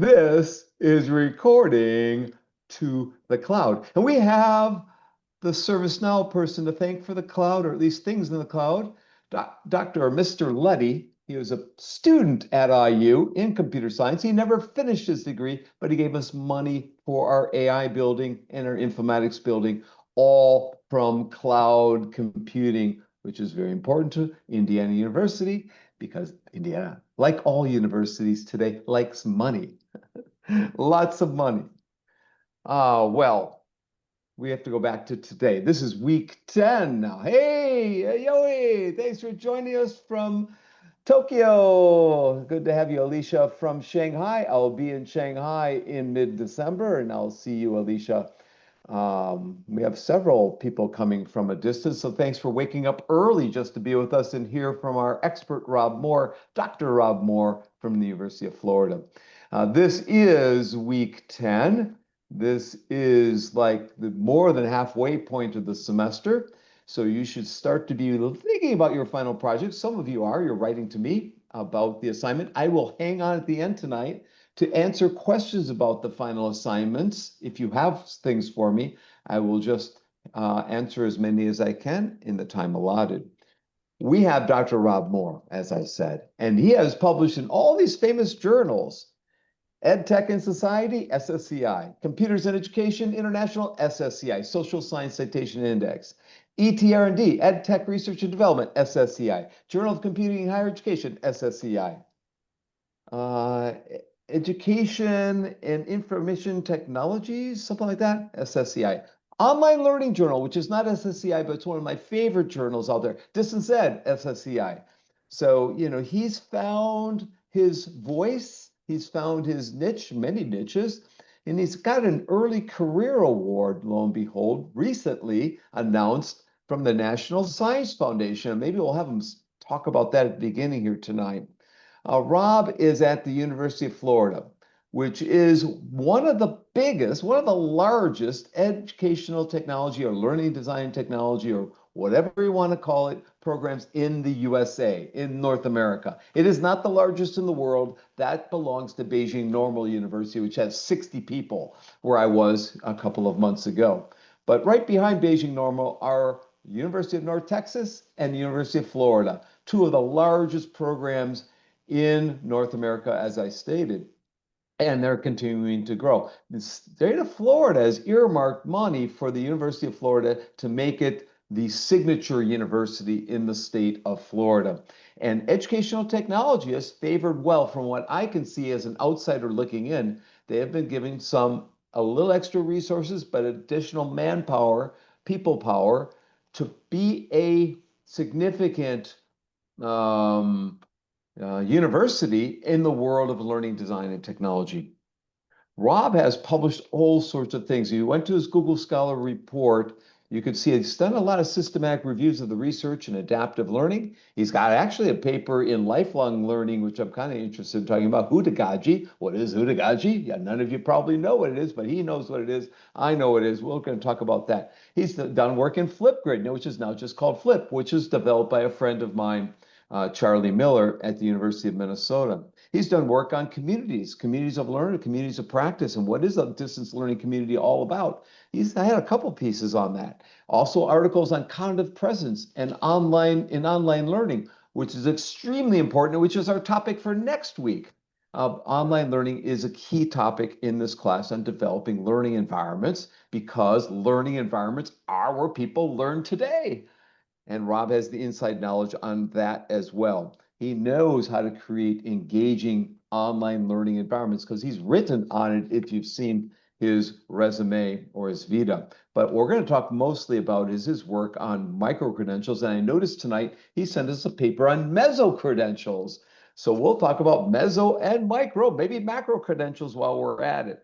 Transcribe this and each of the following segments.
This is recording to the cloud. And we have the ServiceNow person to thank for the cloud, or at least things in the cloud. Dr. or Mr. Letty, he was a student at IU in computer science. He never finished his degree, but he gave us money for our AI building and our informatics building, all from cloud computing, which is very important to Indiana University because Indiana, like all universities today, likes money. Lots of money. Well, we have to go back to today. This is week 10 now. Hey, Yoi, thanks for joining us from Tokyo. Good to have you, Alicia, from Shanghai. I'll be in Shanghai in mid-December, and I'll see you, Alicia. We have several people coming from a distance, so thanks for waking up early just to be with us and hear from our expert, Rob Moore, Dr. Rob Moore from the University of Florida. This is week 10. This is like the more than halfway point of the semester. So you should start to be thinking about your final project. Some of you are, you're writing to me about the assignment. I will hang on at the end tonight to answer questions about the final assignments. If you have things for me, I will just answer as many as I can in the time allotted. We have Dr. Rob Moore, as I said, and he has published in all these famous journals: EdTech and Society, SSCI; Computers in Education International, SSCI; Social Science Citation Index; ETR&D, EdTech Research and Development, SSCI; Journal of Computing and Higher Education, SSCI; Education and Information Technologies, something like that, SSCI; Online Learning Journal, which is not SSCI, but it's one of my favorite journals out there, Distance Ed, SSCI. So, he's found his voice. He's found his niche, many niches, and he's got an early career award, lo and behold, recently announced from the National Science Foundation. Maybe we'll have him talk about that at the beginning here tonight. Rob is at the University of Florida, which is one of the biggest, one of the largest educational technology or learning design technology, or whatever you want to call it, programs in the USA, in North America. It is not the largest in the world. That belongs to Beijing Normal University, which has 60 people, where I was a couple of months ago. But right behind Beijing Normal are University of North Texas and University of Florida, two of the largest programs in North America, as I stated. And they're continuing to grow. The state of Florida has earmarked money for the University of Florida to make it the signature university in the state of Florida. And educational technology has favored well, from what I can see as an outsider looking in. They have been giving a little extra resources, but additional manpower, people power, to be a significant university in the world of learning design and technology. Rob has published all sorts of things. You went to his Google Scholar report. You could see he's done a lot of systematic reviews of the research and adaptive learning. He's got actually a paper in lifelong learning, which I'm kind of interested in talking about. Hudagogy. What is Hudagogy? Yeah, none of you probably know what it is, but he knows what it is. I know what it is. We're going to talk about that. He's done work in Flipgrid, which is now just called Flip, which is developed by a friend of mine, Charlie Miller, at the University of Minnesota. He's done work on communities of learning, communities of practice, and what is a distance learning community all about. I had a couple pieces on that. Also articles on cognitive presence and online learning, which is extremely important, which is our topic for next week. Online learning is a key topic in this class on developing learning environments, because learning environments are where people learn today. And Rob has the inside knowledge on that as well. He knows how to create engaging online learning environments because he's written on it, if you've seen his resume or his vita. But what we're going to talk mostly about is his work on microcredentials. And I noticed tonight he sent us a paper on mesocredentials. So we'll talk about meso and micro, maybe macro credentials while we're at it.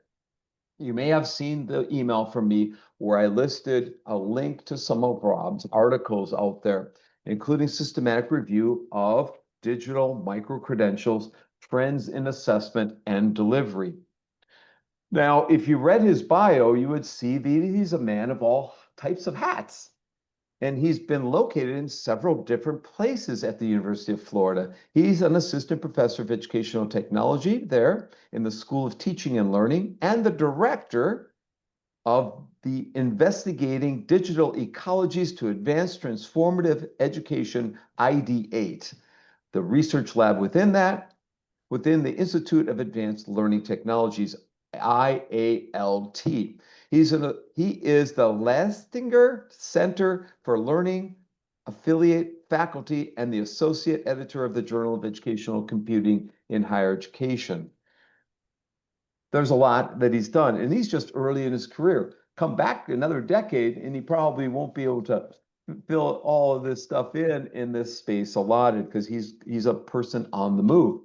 You may have seen the email from me where I listed a link to some of Rob's articles out there, including systematic review of digital micro-credentials, trends in assessment and delivery. Now, if you read his bio, you would see that he's a man of all types of hats. and he's been located in several different places at the University of Florida. He's an assistant professor of educational technology there in the School of Teaching and Learning and the director of the Investigating Digital Ecologies to Advance Transformative Education ID8, the research lab within that, within the Institute of Advanced Learning Technologies, IALT. He is the Lastinger Center for Learning affiliate faculty and the associate editor of the Journal of Educational Computing in Higher Education. There's a lot that he's done, and he's just early in his career. Come back another decade, and he probably won't be able to fill all of this stuff in this space allotted because he's a person on the move.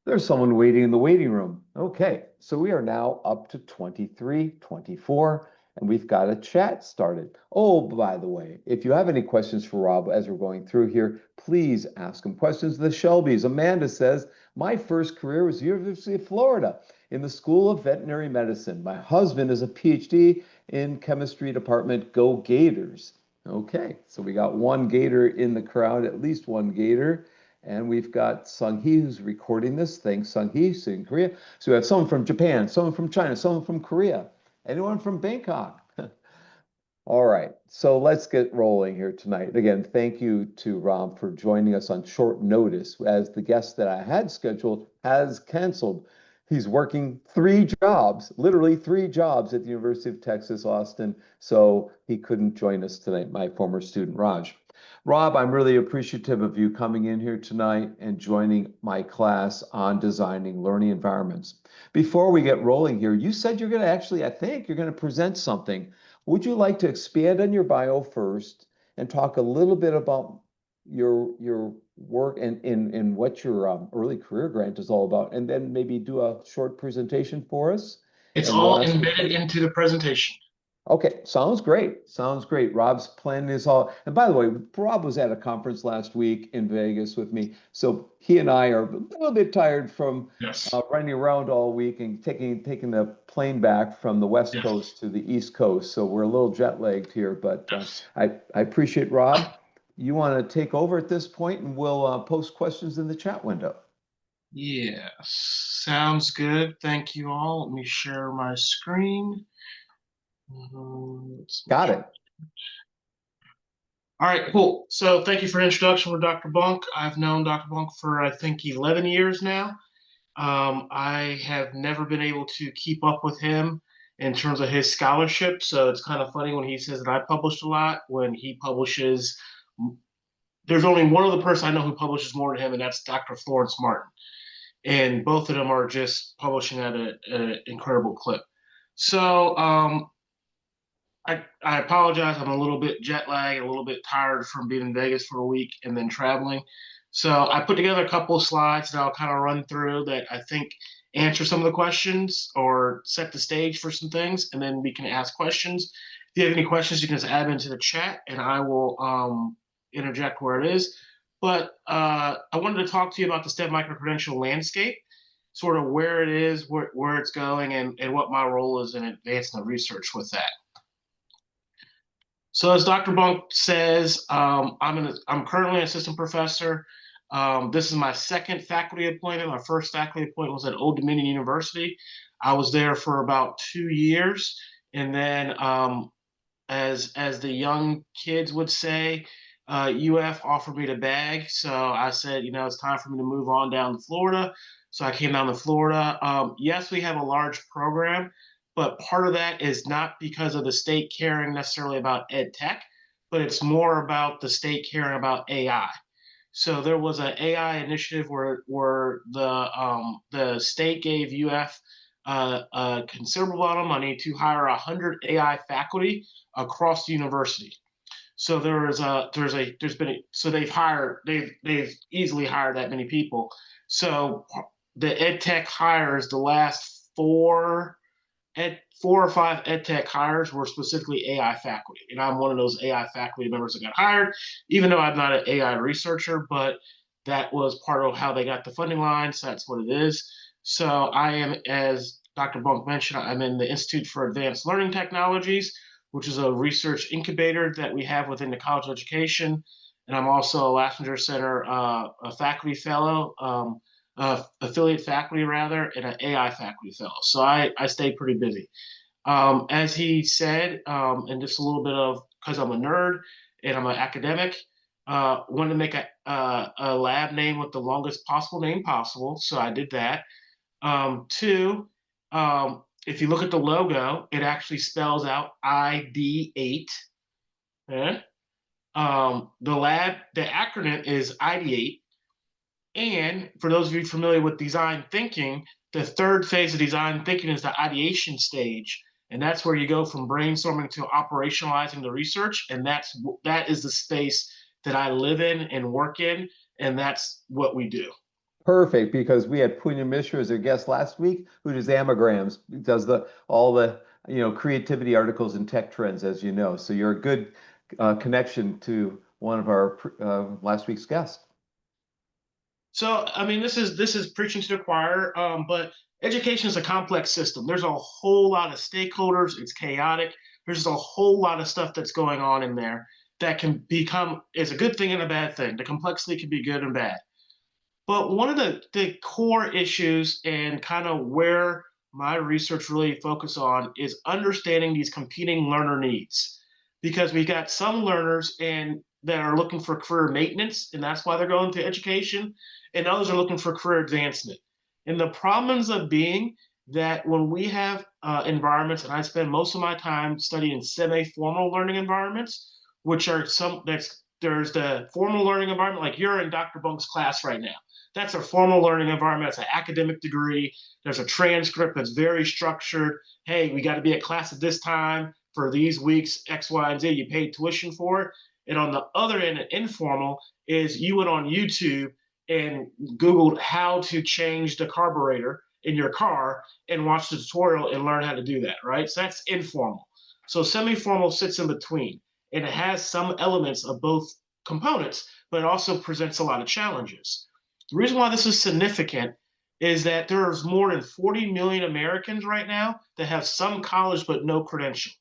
There's someone waiting in the waiting room. Okay, so we are now up to 23, 24, and we've got a chat started. Oh, by the way, if you have any questions for Rob as we're going through here, please ask him questions. The Shelbys. Amanda says, my first career was University of Florida in the School of Veterinary Medicine. My husband is a PhD in chemistry department. Go Gators. Okay, so we got one Gator in the crowd, at least one Gator. And we've got Sung-hee who's recording this. Thanks, Sung-hee, in Korea. So we have someone from Japan, someone from China, someone from Korea, anyone from Bangkok. All right, so let's get rolling here tonight. Again, thank you to Rob for joining us on short notice as the guest that I had scheduled has canceled. He's working 3 jobs, literally 3 jobs at the University of Texas, Austin, so he couldn't join us tonight, my former student, Raj. Rob, I'm really appreciative of you coming in here tonight and joining my class on designing learning environments. Before we get rolling here, you said you're going to actually, I think you're going to present something. Would you like to expand on your bio first and talk a little bit about your work and what your early career grant is all about, and then maybe do a short presentation for us? It's And we'll all ask you embedded questions. into the presentation. Okay, sounds great. Sounds great. Rob's planning this all. And by the way, Rob was at a conference last week in Vegas with me. So he and I are a little bit tired from Yes. running around all week and taking the plane back from the West Yes. Coast to the East Coast. So we're a little jet lagged here, but Yes. I appreciate Rob. You want to take over at this point and we'll post questions in the chat window. Yeah. Sounds good. Thank you all. Let me share my screen. Let's make Got sure. it. All right, cool. So thank you for the introduction with Dr. Bunk. I've known Dr. Bunk for I think 11 years now. I have never been able to keep up with him in terms of his scholarship. So it's kind of funny when he says that I published a lot. When he publishes, there's only one other person I know who publishes more than him, and that's Dr. Florence Martin. And both of them are just publishing at an incredible clip. So I apologize. I'm a little bit jet lagged, a little bit tired from being in Vegas for a week and then traveling. So I put together a couple of slides that I'll kind of run through that I think answer some of the questions or set the stage for some things, and then we can ask questions. If you have any questions, you can just add them into the chat, and I will interject where it is. But I wanted to talk to you about the STEM microcredential landscape, sort of where it is, where it's going, and what my role is in advancing the research with that. So as Dr. Bunk says, I'm currently an assistant professor. This is my second faculty appointment. My first faculty appointment was at Old Dominion University. I was there for about 2 years, and then as the young kids would say, UF offered me the bag. So I said, it's time for me to move on down to Florida. So I came down to Florida. Yes, we have a large program, but part of that is not because of the state caring necessarily about ed tech, but it's more about the state caring about AI. So there was an AI initiative where the state gave UF a considerable amount of money to hire 100 AI faculty across the university. So they've easily hired that many people. So the ed tech hires the last four or five ed tech hires were specifically AI faculty, and I'm one of those AI faculty members that got hired, even though I'm not an AI researcher, but that was part of how they got the funding line, so that's what it is. So I am, as Dr. Bunk mentioned, I'm in the Institute for Advanced Learning Technologies, which is a research incubator that we have within the College of Education. And I'm also a Lassiter Center a faculty fellow, affiliate faculty rather, and an AI faculty fellow. So I stay pretty busy. As he said, and just a little bit of, because I'm a nerd and I'm an academic, wanted to make a lab name with the longest possible name possible. So I did that. Two, if you look at the logo, it actually spells out ID8. Okay? The acronym is ideate. And for those of you familiar with design thinking, the third phase of design thinking is the ideation stage. And that's where you go from brainstorming to operationalizing the research. And that is the space that I live in and work in. And that's what we do. Perfect, because we had Punya Mishra as a guest last week, who does amagrams, does all the creativity articles and tech trends, as you know. So you're a good connection to one of our last week's guests. So, I mean, this is preaching to the choir, but education is a complex system. There's a whole lot of stakeholders. It's chaotic. There's a whole lot of stuff that's going on in there that can is a good thing and a bad thing. The complexity can be good and bad. But one of the core issues and kind of where my research really focuses on is understanding these competing learner needs. Because we got some learners that are looking for career maintenance, and that's why they're going to education, and others are looking for career advancement. And the problem ends up being that when we have environments, and I spend most of my time studying semi-formal learning environments, which are there's the formal learning environment, like you're in Dr. Bunk's class right now. That's a formal learning environment. It's an academic degree. There's a transcript that's very structured. Hey, we got to be at class at this time for these weeks, X, Y, and Z. You paid tuition for it. And on the other end, informal is you went on YouTube and Googled how to change the carburetor in your car and watched the tutorial and learn how to do that, right? So that's informal. So semi-formal sits in between, and it has some elements of both components, but it also presents a lot of challenges. The reason why this is significant is that there's more than 40 million Americans right now that have some college but no credential.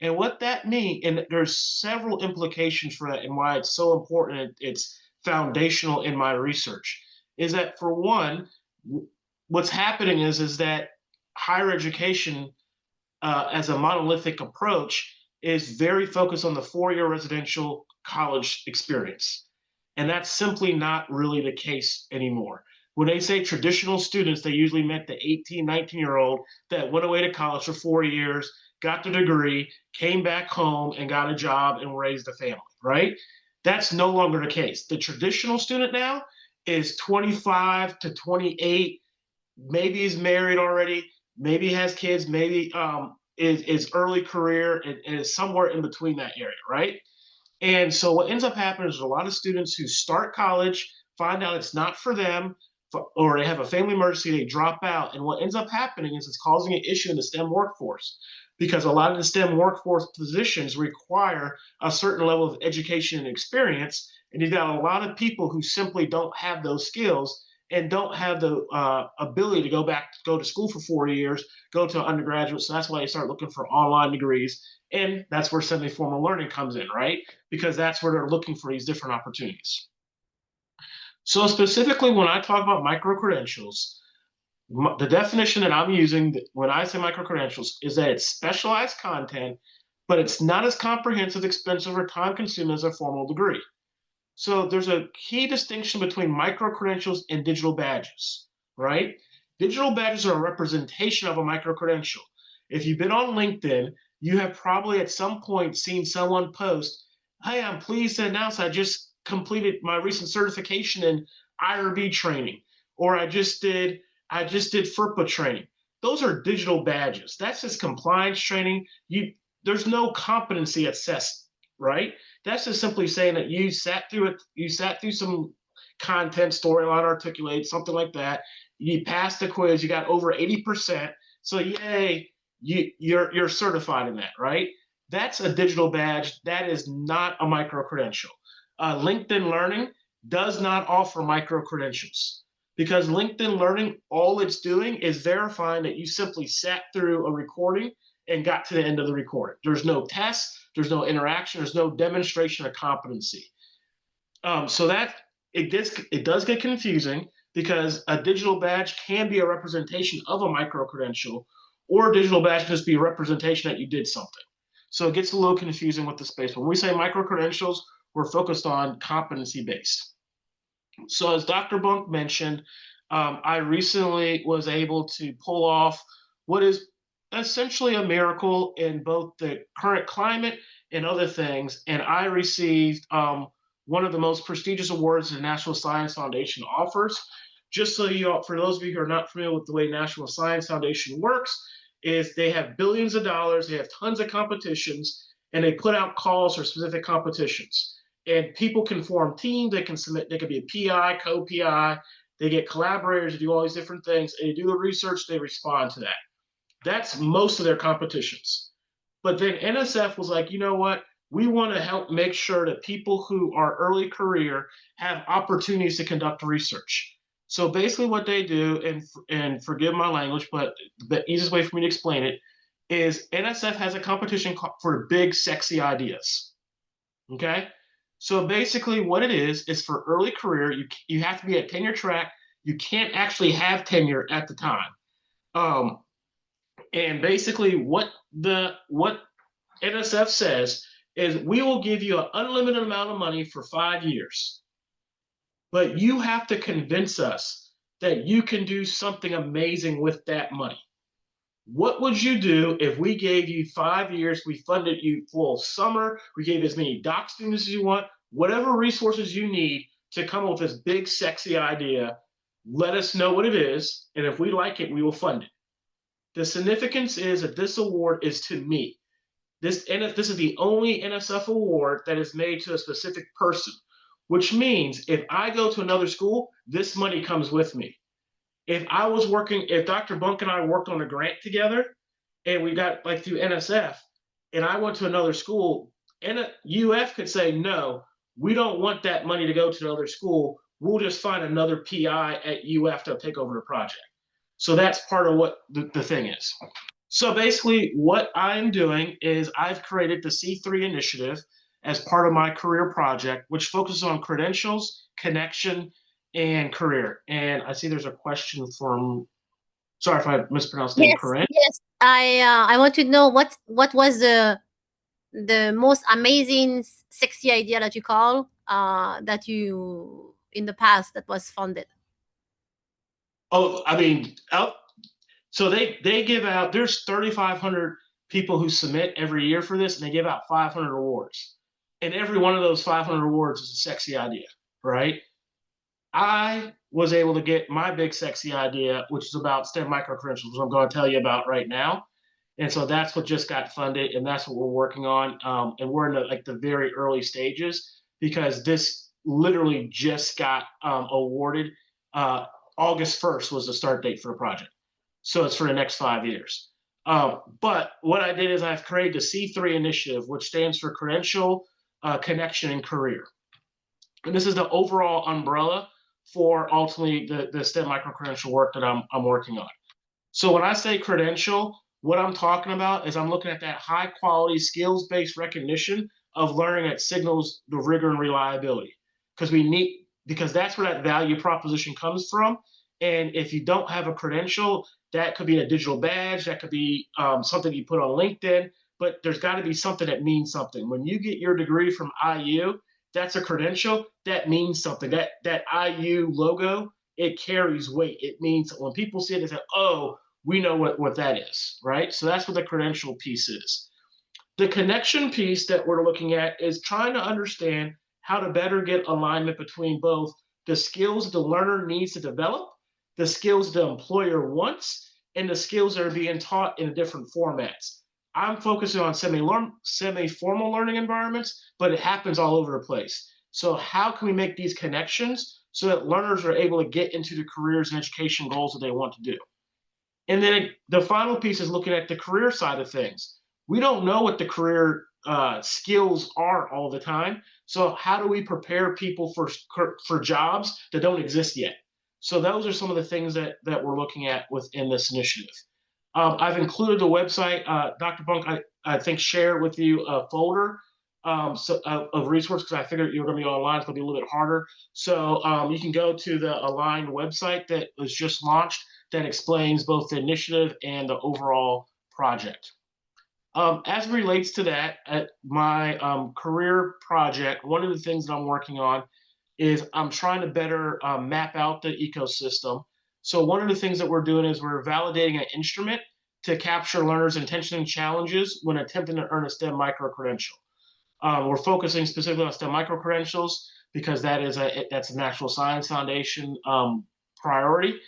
And what that means, and there's several implications for that and why it's so important, it's foundational in my research, is that for one, what's happening is that higher education as a monolithic approach is very focused on the four-year residential college experience. And that's simply not really the case anymore. When they say traditional students, they usually meant the 18, 19-year-old that went away to college for 4 years, got the degree, came back home and got a job and raised a family, right? That's no longer the case. The traditional student now is 25 to 28, maybe is married already, maybe has kids, maybe is early career and is somewhere in between that area, right? And so what ends up happening is a lot of students who start college, find out it's not for them, or they have a family emergency, they drop out. And what ends up happening is it's causing an issue in the STEM workforce because a lot of the STEM workforce positions require a certain level of education and experience. And you've got a lot of people who simply don't have those skills and don't have the ability to go to school for 4 years, go to undergraduate. So that's why they start looking for online degrees. And that's where semi-formal learning comes in, right? Because that's where they're looking for these different opportunities. So specifically, when I talk about micro-credentials, the definition that I'm using when I say micro-credentials is that it's specialized content, but it's not as comprehensive, expensive, or time-consuming as a formal degree. So there's a key distinction between micro-credentials and digital badges, right? Digital badges are a representation of a micro-credential. If you've been on LinkedIn, you have probably at some point seen someone post, hey, I'm pleased to announce I just completed my recent certification in IRB training, or I just did FERPA training. Those are digital badges. That's just compliance training. There's no competency assessed, right? That's just simply saying that you sat through it, you sat through some content, storyline, articulate, something like that. You passed the quiz, you got over 80%. So yay, you're certified in that, right? That's a digital badge. That is not a micro-credential. LinkedIn Learning does not offer micro-credentials because LinkedIn Learning, all it's doing is verifying that you simply sat through a recording and got to the end of the recording. There's no test, there's no interaction, there's no demonstration of competency. So that it does get confusing, because a digital badge can be a representation of a micro-credential, or a digital badge can just be a representation that you did something. So it gets a little confusing with the space. When we say micro-credentials, we're focused on competency-based. So as Dr. Bunk mentioned, I recently was able to pull off what is essentially a miracle in both the current climate and other things. And I received one of the most prestigious awards the National Science Foundation offers. Just so you all, for those of you who are not familiar with the way National Science Foundation works, is they have billions of dollars, they have tons of competitions, and they put out calls for specific competitions. And people can form teams, they can submit, they could be a PI, co-PI, they get collaborators to do all these different things, and they do the research, they respond to that. That's most of their competitions. But then NSF was like, you know what? We want to help make sure that people who are early career have opportunities to conduct research. So basically what they do, and forgive my language, but the easiest way for me to explain it is NSF has a competition for big, sexy ideas. Okay? So basically what it is for early career, you have to be at tenure track. You can't actually have tenure at the time. And basically what NSF says is, we will give you an unlimited amount of money for 5 years, but you have to convince us that you can do something amazing with that money. What would you do if we gave you 5 years, we funded you full summer, we gave as many doc students as you want, whatever resources you need to come up with this big, sexy idea, let us know what it is, and if we like it, we will fund it. The significance is that this award is to me. This is the only NSF award that is made to a specific person, which means if I go to another school, this money comes with me. If Dr. Bunk and I worked on a grant together, and we got like through NSF, and I went to another school, and UF could say, no, we don't want that money to go to another school. We'll just find another PI at UF to take over the project. So that's part of what the thing is. So basically what I'm doing is I've created the C3 initiative as part of my career project, which focuses on credentials, connection, and career. And I see there's a question from, sorry if I mispronounced the name, Corinne. Yes, I want to know what was the most amazing, sexy idea that you call that you in the past that was funded. Oh, I mean, so they give out, there's 3,500 people who submit every year for this, and they give out 500 awards. And every one of those 500 awards is a sexy idea, right? I was able to get my big sexy idea, which is about STEM micro-credentials, which I'm going to tell you about right now. And so that's what just got funded, and that's what we're working on. And we're in the very early stages, because this literally just got awarded. August 1st was the start date for the project. So it's for the next 5 years. But what I did is I've created the C3 initiative, which stands for Credential, Connection, and Career. And this is the overall umbrella for ultimately the STEM micro-credential work that I'm working on. So when I say credential, what I'm talking about is I'm looking at that high quality skills-based recognition of learning that signals the rigor and reliability. Because that's where that value proposition comes from. And if you don't have a credential, that could be a digital badge, that could be something you put on LinkedIn, but there's got to be something that means something. When you get your degree from IU, that's a credential, that means something. That IU logo, it carries weight. It means when people see it, they say, oh, we know what that is, right? So that's what the credential piece is. The connection piece that we're looking at is trying to understand how to better get alignment between both the skills the learner needs to develop, the skills the employer wants, and the skills that are being taught in different formats. I'm focusing on semi-formal learning environments, but it happens all over the place. So how can we make these connections so that learners are able to get into the careers and education goals that they want to do? And then the final piece is looking at the career side of things. We don't know what the career skills are all the time. So how do we prepare people for jobs that don't exist yet? So those are some of the things that we're looking at within this initiative. I've included the website. Dr. Bunk, I think, shared with you a folder of resources, because I figured you were going to be online. It's going to be a little bit harder. So you can go to the Align website that was just launched that explains both the initiative and the overall project. As it relates to that, at my career project, one of the things that I'm working on is I'm trying to better map out the ecosystem. So one of the things that we're doing is we're validating an instrument to capture learners' intention and challenges when attempting to earn a STEM micro-credential. We're focusing specifically on STEM micro-credentials because that's a Natural Science Foundation priority.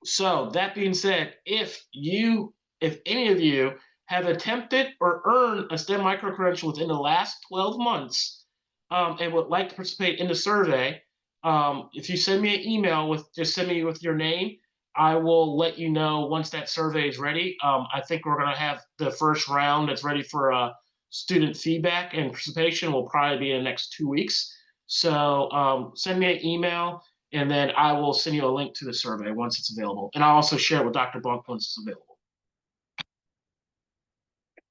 So that being said, if any of you have attempted or earned a STEM micro-credential within the last 12 months and would like to participate in the survey, if you send me an email just send me with your name, I will let you know once that survey is ready. I think we're going to have the first round that's ready for student feedback and participation will probably be in the next 2 weeks. So send me an email, and then I will send you a link to the survey once it's available. And I'll also share it with Dr. Bunk once it's available.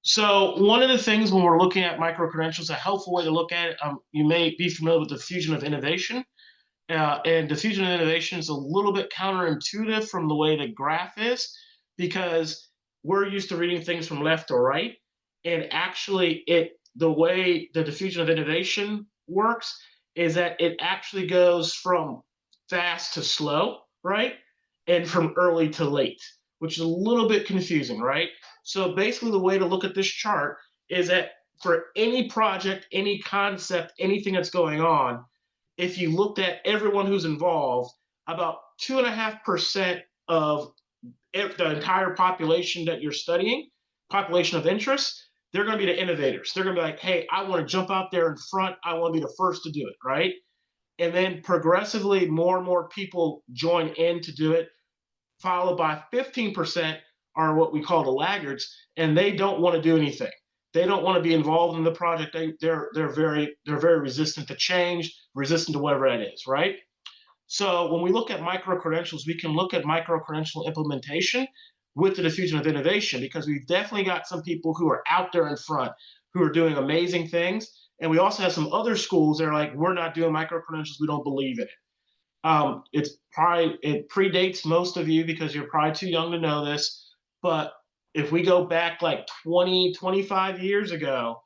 So one of the things when we're looking at micro-credentials, a helpful way to look at it, you may be familiar with diffusion of innovation. And diffusion of innovation is a little bit counterintuitive from the way the graph is, because we're used to reading things from left to right. And actually, the way the diffusion of innovation works is that it actually goes from fast to slow, right? And from early to late, which is a little bit confusing, right? So basically, the way to look at this chart is that for any project, any concept, anything that's going on, if you looked at everyone who's involved, about 2.5% of the entire population that you're studying, population of interest, they're going to be the innovators. They're going to be like, hey, I want to jump out there in front. I want to be the first to do it, right? And then progressively, more and more people join in to do it, followed by 15% are what we call the laggards, and they don't want to do anything. They don't want to be involved in the project. They're very resistant to change, resistant to whatever that is, right? So when we look at micro-credentials, we can look at micro-credential implementation with the diffusion of innovation, because we've definitely got some people who are out there in front who are doing amazing things. And we also have some other schools that are like, we're not doing micro-credentials, we don't believe in it. It predates most of you because you're probably too young to know this, but if we go back like 20, 25 years ago,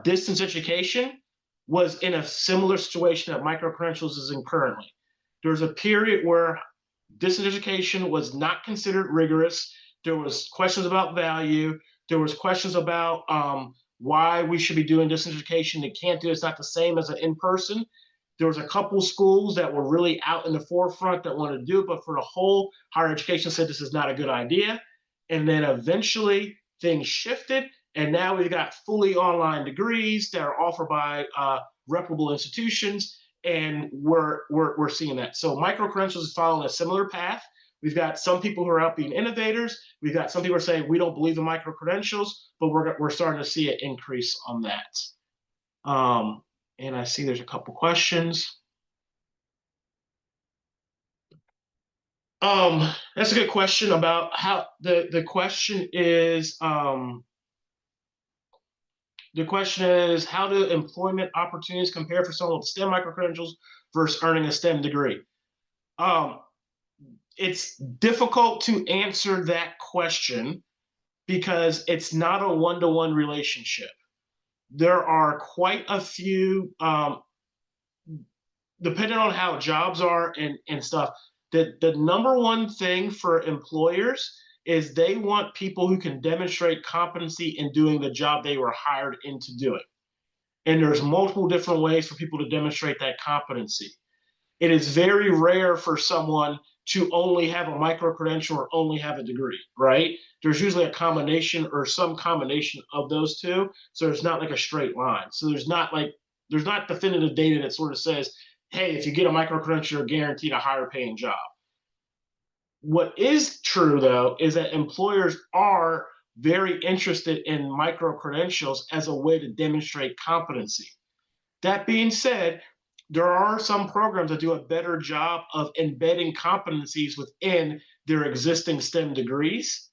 distance education was in a similar situation that micro-credentials is in currently. There was a period where distance education was not considered rigorous. There was questions about value. There was questions about why we should be doing distance education. They can't do it. It's not the same as an in-person. There was a couple schools that were really out in the forefront that wanted to do it, but for the whole higher education said this is not a good idea. And then eventually things shifted, and now we've got fully online degrees that are offered by reputable institutions, and we're seeing that. So micro-credentials is following a similar path. We've got some people who are out being innovators. We've got some people who are saying we don't believe in micro-credentials, but we're starting to see an increase on that. And I see there's a couple questions. That's a good question about how the question is how do employment opportunities compare for someone with STEM micro-credentials versus earning a STEM degree? It's difficult to answer that question because it's not a one-to-one relationship. There are quite a few, depending on how jobs are and stuff, the number one thing for employers is they want people who can demonstrate competency in doing the job they were hired into doing. And there's multiple different ways for people to demonstrate that competency. It is very rare for someone to only have a micro-credential or only have a degree, right? There's usually a combination or some combination of those two. So it's not like a straight line. So there's not definitive data that sort of says, hey, if you get a micro-credential, you're guaranteed a higher paying job. What is true, though, is that employers are very interested in micro-credentials as a way to demonstrate competency. That being said, there are some programs that do a better job of embedding competencies within their existing STEM degrees.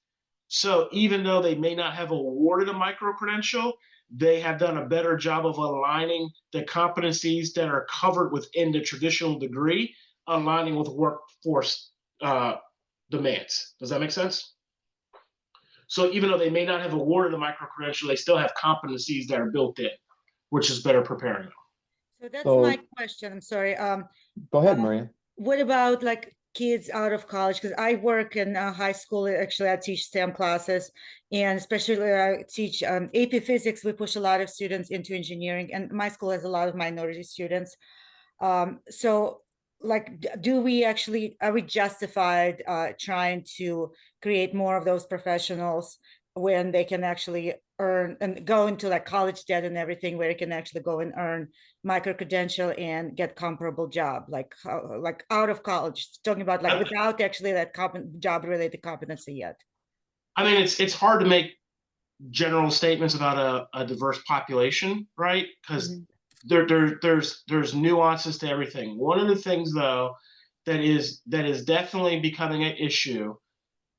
So even though they may not have awarded a micro-credential, they have done a better job of aligning the competencies that are covered within the traditional degree, aligning with workforce demands. Does that make sense? So even though they may not have awarded a micro-credential, they still have competencies that are built in, which is better preparing them. So that's So- my question. I'm sorry. Go ahead, Maria. What about like kids out of college? Because I work in high school. Actually, I teach STEM classes, and especially I teach AP Physics. We push a lot of students into engineering, and my school has a lot of minority students. So, like, are we justified trying to create more of those professionals when they can actually earn and go into like college debt and everything, where they can actually go and earn micro-credential and get comparable job, like out of college, talking about like without actually that job related competency yet? I mean, it's hard to make general statements about a diverse population, right? Because there's nuances to everything. One of the things though that is definitely becoming an issue,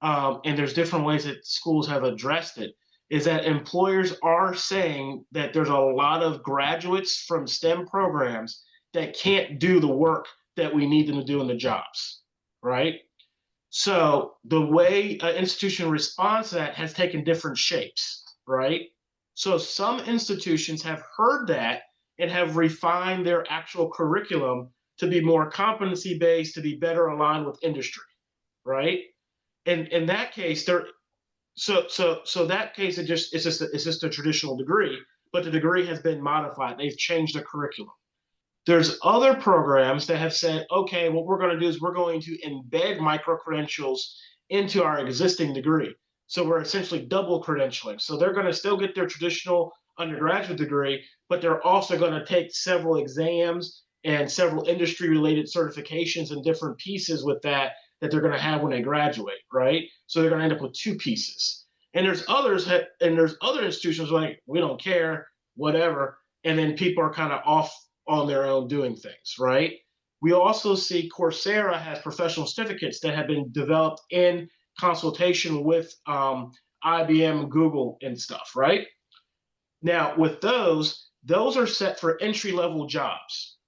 and there's different ways that schools have addressed it, is that employers are saying that there's a lot of graduates from STEM programs that can't do the work that we need them to do in the jobs, right? So the way an institution responds to that has taken different shapes, right? So some institutions have heard that and have refined their actual curriculum to be more competency-based, to be better aligned with industry, right? And in that case, that case, it's just a traditional degree, but the degree has been modified. They've changed the curriculum. There's other programs that have said, okay, what we're going to do is we're going to embed micro-credentials into our existing degree. So we're essentially double credentialing. So they're going to still get their traditional undergraduate degree, but they're also going to take several exams and several industry-related certifications and different pieces with that they're going to have when they graduate, right? So they're going to end up with two pieces. And there's other institutions like, we don't care, whatever. And then people are kind of off on their own doing things, right? We also see Coursera has professional certificates that have been developed in consultation with IBM, Google, and stuff, right? Now, with those are set for entry-level jobs,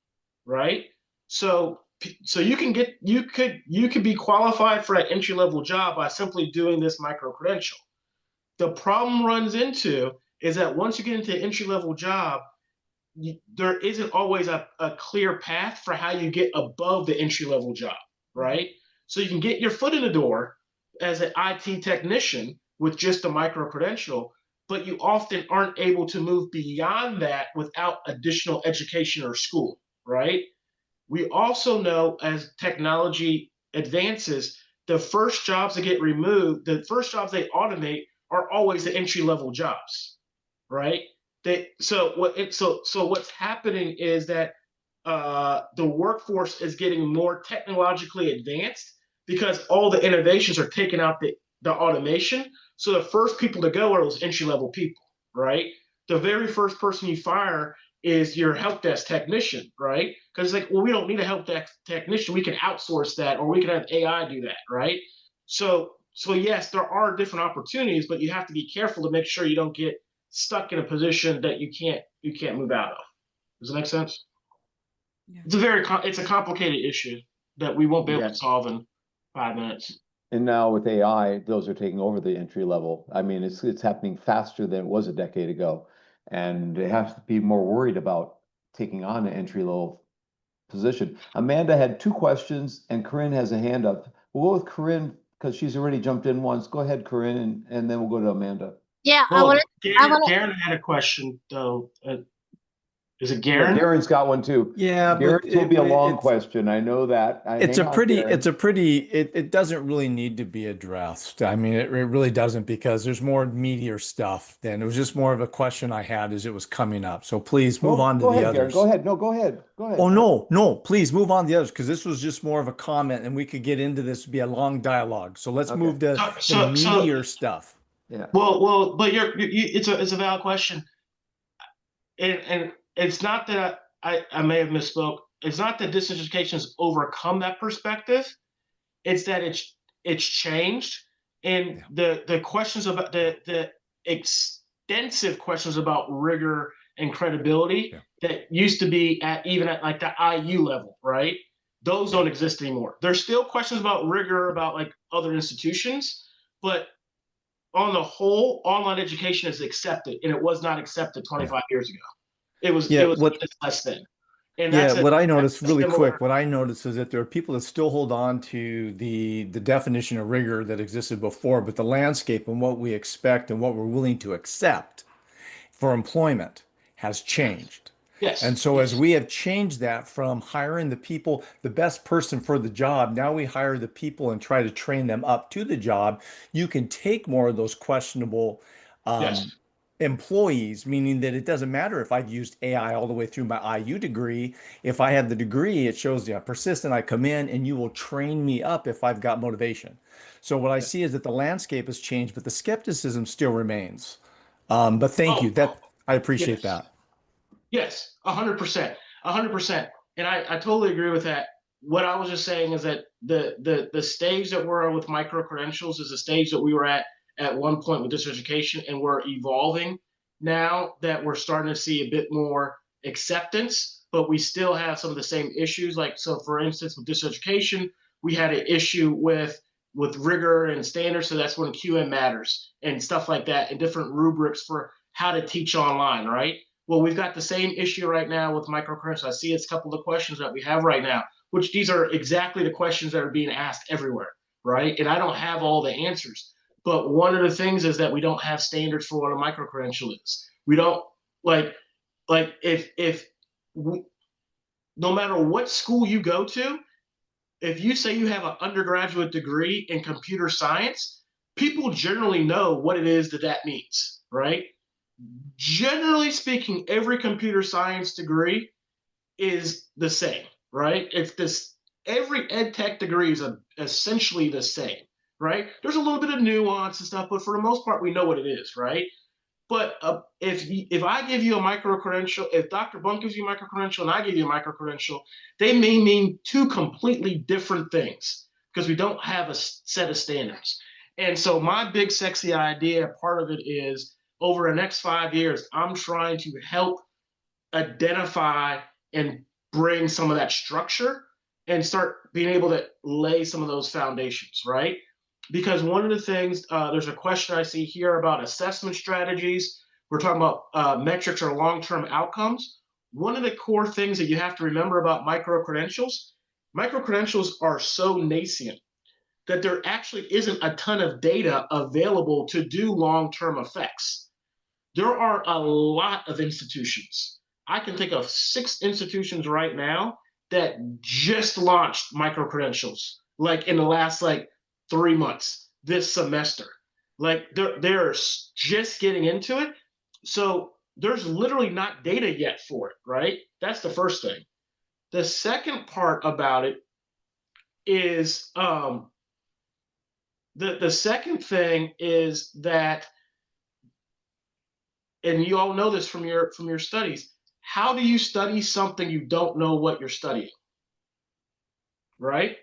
right? So you could be qualified for an entry-level job by simply doing this micro-credential. The problem runs into is that once you get into an entry-level job, there isn't always a clear path for how you get above the entry-level job, right? So you can get your foot in the door as an IT technician with just a micro-credential, but you often aren't able to move beyond that without additional education or school, right? We also know as technology advances, the first jobs that get removed, the first jobs they automate are always the entry-level jobs, right? So what's happening is that the workforce is getting more technologically advanced because all the innovations are taking out the automation. So the first people to go are those entry-level people, right? The very first person you fire is your help desk technician, right? Because it's like, well, we don't need a help desk technician. We can outsource that, or we can have AI do that, right? So yes, there are different opportunities, but you have to be careful to make sure you don't get stuck in a position that you can't move out of. Does that make sense? Yeah. It's a complicated issue that we won't be able to solve in 5 minutes. And now with AI, those are taking over the entry level. I mean, it's happening faster than it was a decade ago. And they have to be more worried about taking on an entry level position. Amanda had 2 questions and Corinne has a hand up. We'll go with Corinne because she's already jumped in once. Go ahead, Corinne, and then we'll go to Amanda. Yeah, well, Garen had a question though. Is it Garen? Yeah, Garen's got one too. Yeah, Garen's will be a long question. I know that. It doesn't really need to be addressed. I mean, it really doesn't, because there's more meatier stuff than it was. Just more of a question I had as it was coming up. So please move on to the others. Garen, go ahead. No, go ahead. Go ahead. Oh, no, please move on to the others, because this was just more of a comment and we could get into this, be a long dialogue. So let's move to the meatier stuff. Yeah. Well, but it's a valid question. And it's not that I may have misspoke. It's not that distance education has overcome that perspective. It's that it's changed, and the questions about the extensive questions about rigor and credibility that used to be even at like the IU level, right? Those don't exist anymore. There's still questions about rigor about like other institutions, but on the whole, online education is accepted, and it was not accepted 25 years ago. It was less than. And that's what I noticed really similar. quick, what I noticed is that there are people that still hold on to the definition of rigor that existed before, but the landscape and what we expect and what we're willing to accept for employment has changed. Yes. And so as we have changed that from hiring the people, the best person for the job, now we hire the people and try to train them up to the job. You can take more of those questionable employees, meaning that it doesn't matter if I've used AI all the way through my IU degree. If I have the degree, it shows persistent. I come in and you will train me up if I've got motivation. So what I see is that the landscape has changed, but the skepticism still remains. But thank you. I appreciate that. Yes, 100%, 100%. And I totally agree with that. What I was just saying is that the stage that we're at with micro-credentials is the stage that we were at one point with distance education, and we're evolving now that we're starting to see a bit more acceptance, but we still have some of the same issues. Like, so for instance, with distance education, we had an issue with rigor and standards, so that's when QM matters and stuff like that, and different rubrics for how to teach online, right? Well, we've got the same issue right now with microcredentials. I see it's a couple of questions that we have right now, which these are exactly the questions that are being asked everywhere, right? And I don't have all the answers. But one of the things is that we don't have standards for what a microcredential is. We don't like if no matter what school you go to, if you say you have an undergraduate degree in computer science, people generally know what it is that means, right? Generally speaking, every computer science degree is the same, right? It's this, every ed tech degree is essentially the same, right? There's a little bit of nuance and stuff, but for the most part, we know what it is, right? But if I give you a micro-credential, if Dr. Bunk gives you a micro-credential and I give you a micro-credential, they may mean two completely different things because we don't have a set of standards. And so my big sexy idea, part of it is, over the next 5 years, I'm trying to help identify and bring some of that structure and start being able to lay some of those foundations, right? Because one of the things, there's a question I see here about assessment strategies. We're talking about metrics or long-term outcomes. One of the core things that you have to remember about micro-credentials are so nascent that there actually isn't a ton of data available to do long-term effects. There are a lot of institutions. I can think of 6 institutions right now that just launched micro-credentials, like in the last 3 months, this semester. Like they're just getting into it. So there's literally not data yet for it, right? That's the first thing. The second part about it is the second thing is that, and you all know this from your studies, how do you study something you don't know what you're studying, right?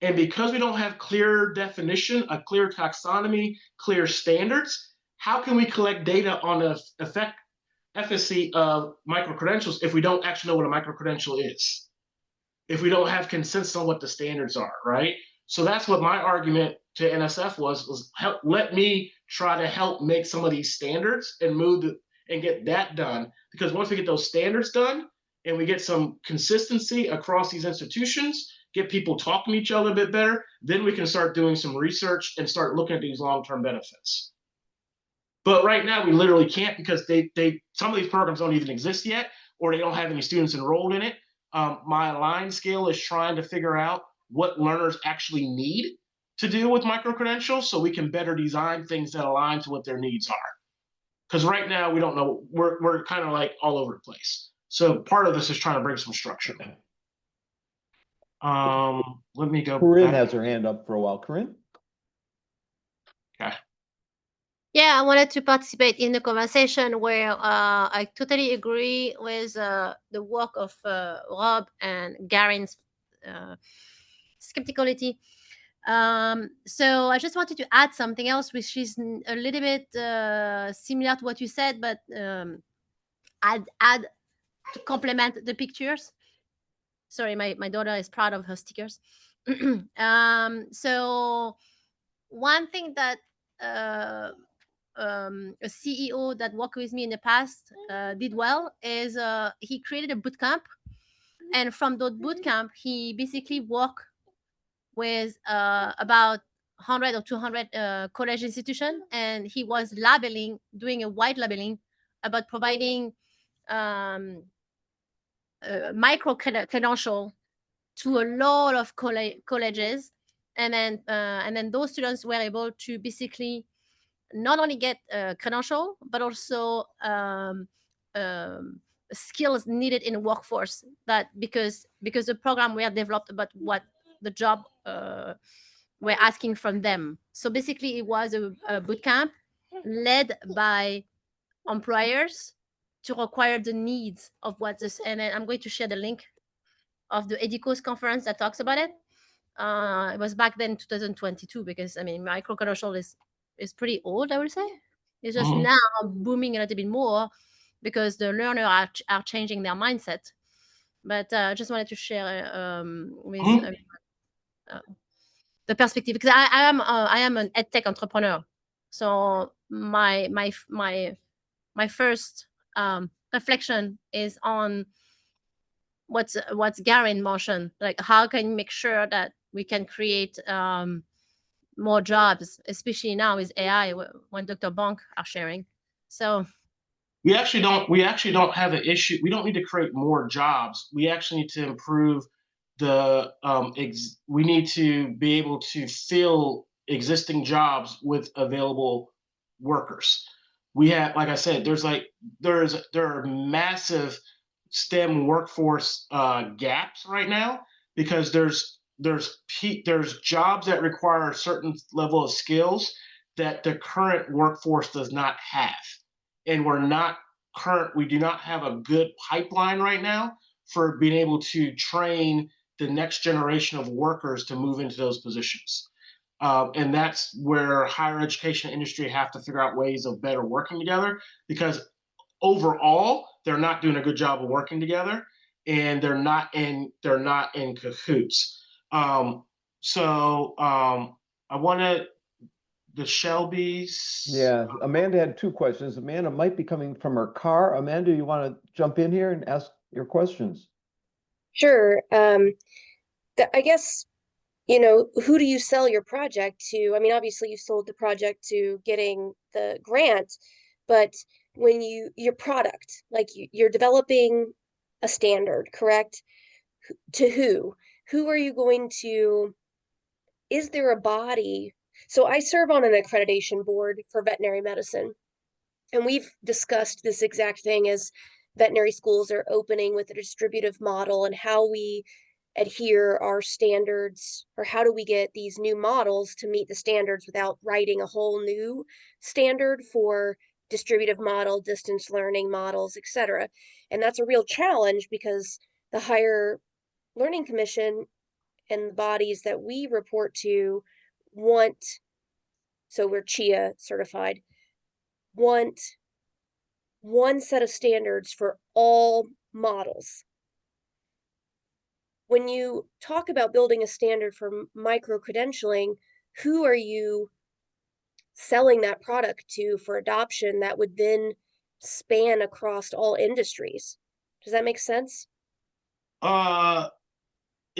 And because we don't have clear definition, a clear taxonomy, clear standards, how can we collect data on the efficacy of micro-credentials if we don't actually know what a micro-credential is? If we don't have consensus on what the standards are, right? So that's what my argument to NSF was let me try to help make some of these standards and get that done. Because once we get those standards done and we get some consistency across these institutions, get people talking to each other a bit better, then we can start doing some research and start looking at these long-term benefits. But right now we literally can't, because some of these programs don't even exist yet, or they don't have any students enrolled in it. My Align scale is trying to figure out what learners actually need to do with micro-credentials so we can better design things that align to what their needs are. Because right now we don't know, we're kind of like all over the place. So part of this is trying to bring some structure. Let me go. Corinne has her hand up for a while. Corinne? Okay. Yeah, I wanted to participate in the conversation where I totally agree with the work of Rob and Garen's skepticality. So I just wanted to add something else, which is a little bit similar to what you said, but add to complement the pictures. Sorry, my daughter is proud of her stickers. So one thing that a CEO that worked with me in the past did well is he created a boot camp, and from that boot camp he basically worked with about 100 or 200 college institution, and he was doing a white labeling about providing micro credential to a lot of colleges, and then those students were able to basically not only get credential but also skills needed in the workforce, that because the program were developed about what the job were asking from them. So basically it was a boot camp led by employers to require the needs of what this, and then I'm going to share the link of the EDICOS conference that talks about it. It was back then 2022, because I mean micro-credential is pretty old, I would say. It's just Mhm. now booming a little bit more because the learner are changing their mindset. But I just wanted to share with Mhm. the perspective, because I am an edtech entrepreneur. So my first reflection is on what's Gary in motion. Like, how can you make sure that we can create more jobs, especially now with AI, when Dr. Bonk are sharing. So We actually don't have an issue. We don't need to create more jobs. We actually need to improve the we need to be able to fill existing jobs with available workers. We have, like I said, there are massive STEM workforce gaps right now, because there's jobs that require a certain level of skills that the current workforce does not have, and we do not have a good pipeline right now for being able to train the next generation of workers to move into those positions. And that's where higher education and industry have to figure out ways of better working together, because overall they're not doing a good job of working together, and they're not in cahoots. I wanted the Shelbys. Yeah, Amanda had two questions. Amanda might be coming from her car. Amanda, you want to jump in here and ask your questions? Sure. I guess, who do you sell your project to? I mean, obviously you sold the project to getting the grant, but when your product, like you're developing a standard, correct? To who? Who are you going to, is there a body? So I serve on an accreditation board for veterinary medicine, and we've discussed this exact thing as veterinary schools are opening with a distributive model, and how we adhere our standards, or how do we get these new models to meet the standards without writing a whole new standard for distributive model, distance learning models, etc. And that's a real challenge, because the Higher Learning Commission and the bodies that we report to so we're CHIA certified, want one set of standards for all models. When you talk about building a standard for micro-credentialing, who are you selling that product to for adoption that would then span across all industries? Does that make sense?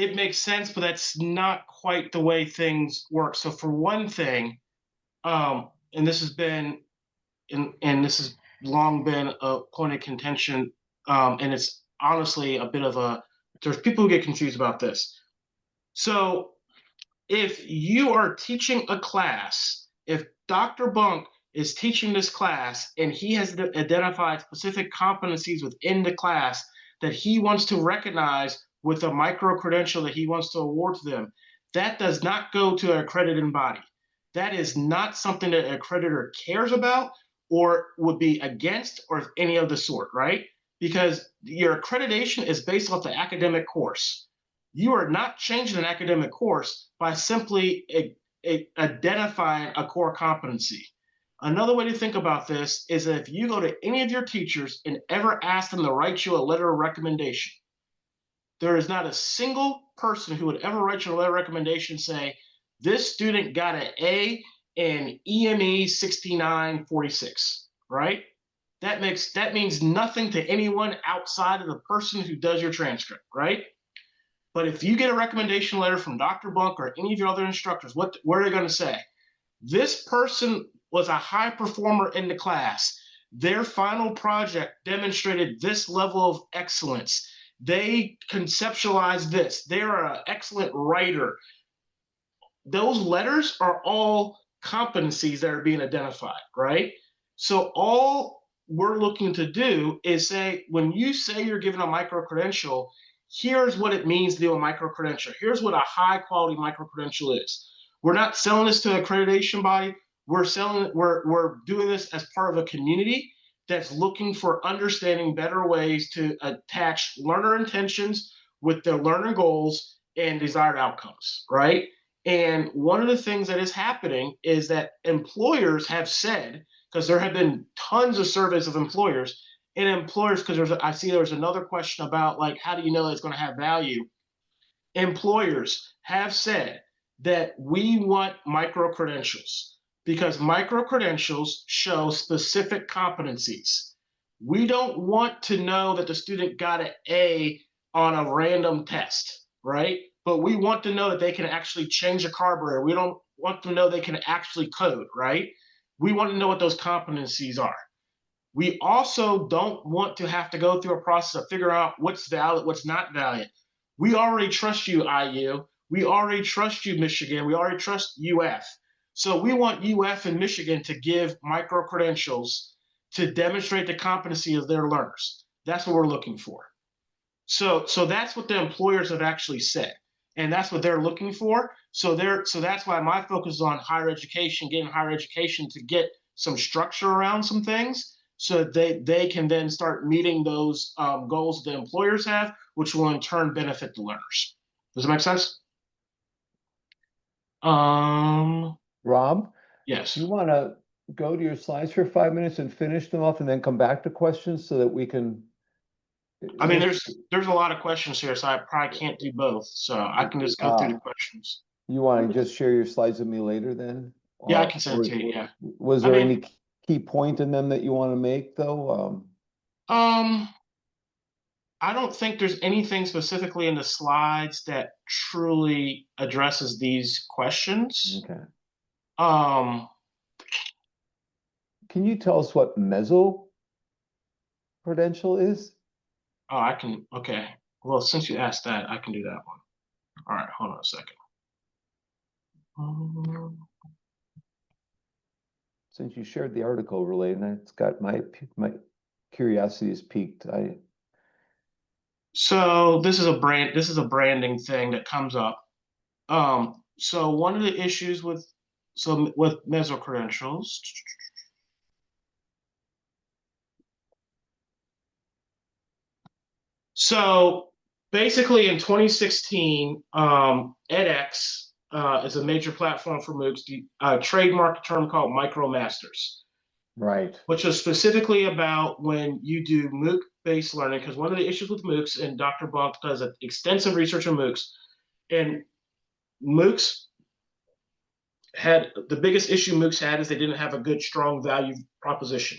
It makes sense, but that's not quite the way things work. So for one thing, and this has been, and this has long been a point of contention, and it's honestly a bit of there's people who get confused about this. So if you are teaching a class, if Dr. Bunk is teaching this class and he has identified specific competencies within the class that he wants to recognize with a micro credential that he wants to award to them, that does not go to an accredited body. That is not something that an accreditor cares about or would be against, or any of the sort, right? Because your accreditation is based off the academic course. You are not changing an academic course by simply identifying a core competency. Another way to think about this is that if you go to any of your teachers and ever ask them to write you a letter of recommendation, there is not a single person who would ever write you a letter of recommendation say, this student got an A in EME 6946, right? That means nothing to anyone outside of the person who does your transcript, right? But if you get a recommendation letter from Dr. Bunk or any of your other instructors, what are they going to say? This person was a high performer in the class. Their final project demonstrated this level of excellence. They conceptualized this. They're an excellent writer. Those letters are all competencies that are being identified, right? So all we're looking to do is say, when you say you're given a micro-credential, here's what it means to do a micro-credential. Here's what a high-quality micro-credential is. We're not selling this to an accreditation body. We're doing this as part of a community that's looking for understanding better ways to attach learner intentions with their learner goals and desired outcomes, right? And one of the things that is happening is that employers have said, because there have been tons of surveys of employers, because I see there's another question about, like, how do you know that it's going to have value? Employers have said that we want micro-credentials because micro-credentials show specific competencies. We don't want to know that the student got an A on a random test, right? But we want to know that they can actually change a carburetor. We don't want to know they can actually code, right? We want to know what those competencies are. We also don't want to have to go through a process of figuring out what's valid, what's not valid. We already trust you, IU. We already trust you, Michigan. We already trust UF. So we want UF and Michigan to give micro-credentials to demonstrate the competency of their learners. That's what we're looking for. So that's what the employers have actually said. And that's what they're looking for. So that's why my focus is on higher education, getting higher education to get some structure around some things so that they can then start meeting those goals the employers have, which will in turn benefit the learners. Does that make sense? Rob, Yes. you want to go to your slides for 5 minutes and finish them off and then come back to questions so that we can. I mean, there's a lot of questions here, so I probably can't do both. So I can just go through the questions. You want to just share your slides with me later then? Yeah, I can send it to you, yeah. Was there any key point in them that you want to make though? I don't think there's anything specifically in the slides that truly addresses these questions. Okay. Can you tell us what meso-credential is? Oh, I can. Okay. Well, since you asked that, I can do that one. All right. Hold on a second. Since you shared the article related, it's got my curiosity is piqued. So this is a branding thing that comes up. So one of the issues with meso-credentials. So basically in 2016, edX is a major platform for MOOCs, trademarked a term called MicroMasters. Right. Which is specifically about when you do MOOC-based learning, because one of the issues with MOOCs, and Dr. Bunk does extensive research on MOOCs, and MOOCs had, the biggest issue MOOCs had is they didn't have a good, strong value proposition.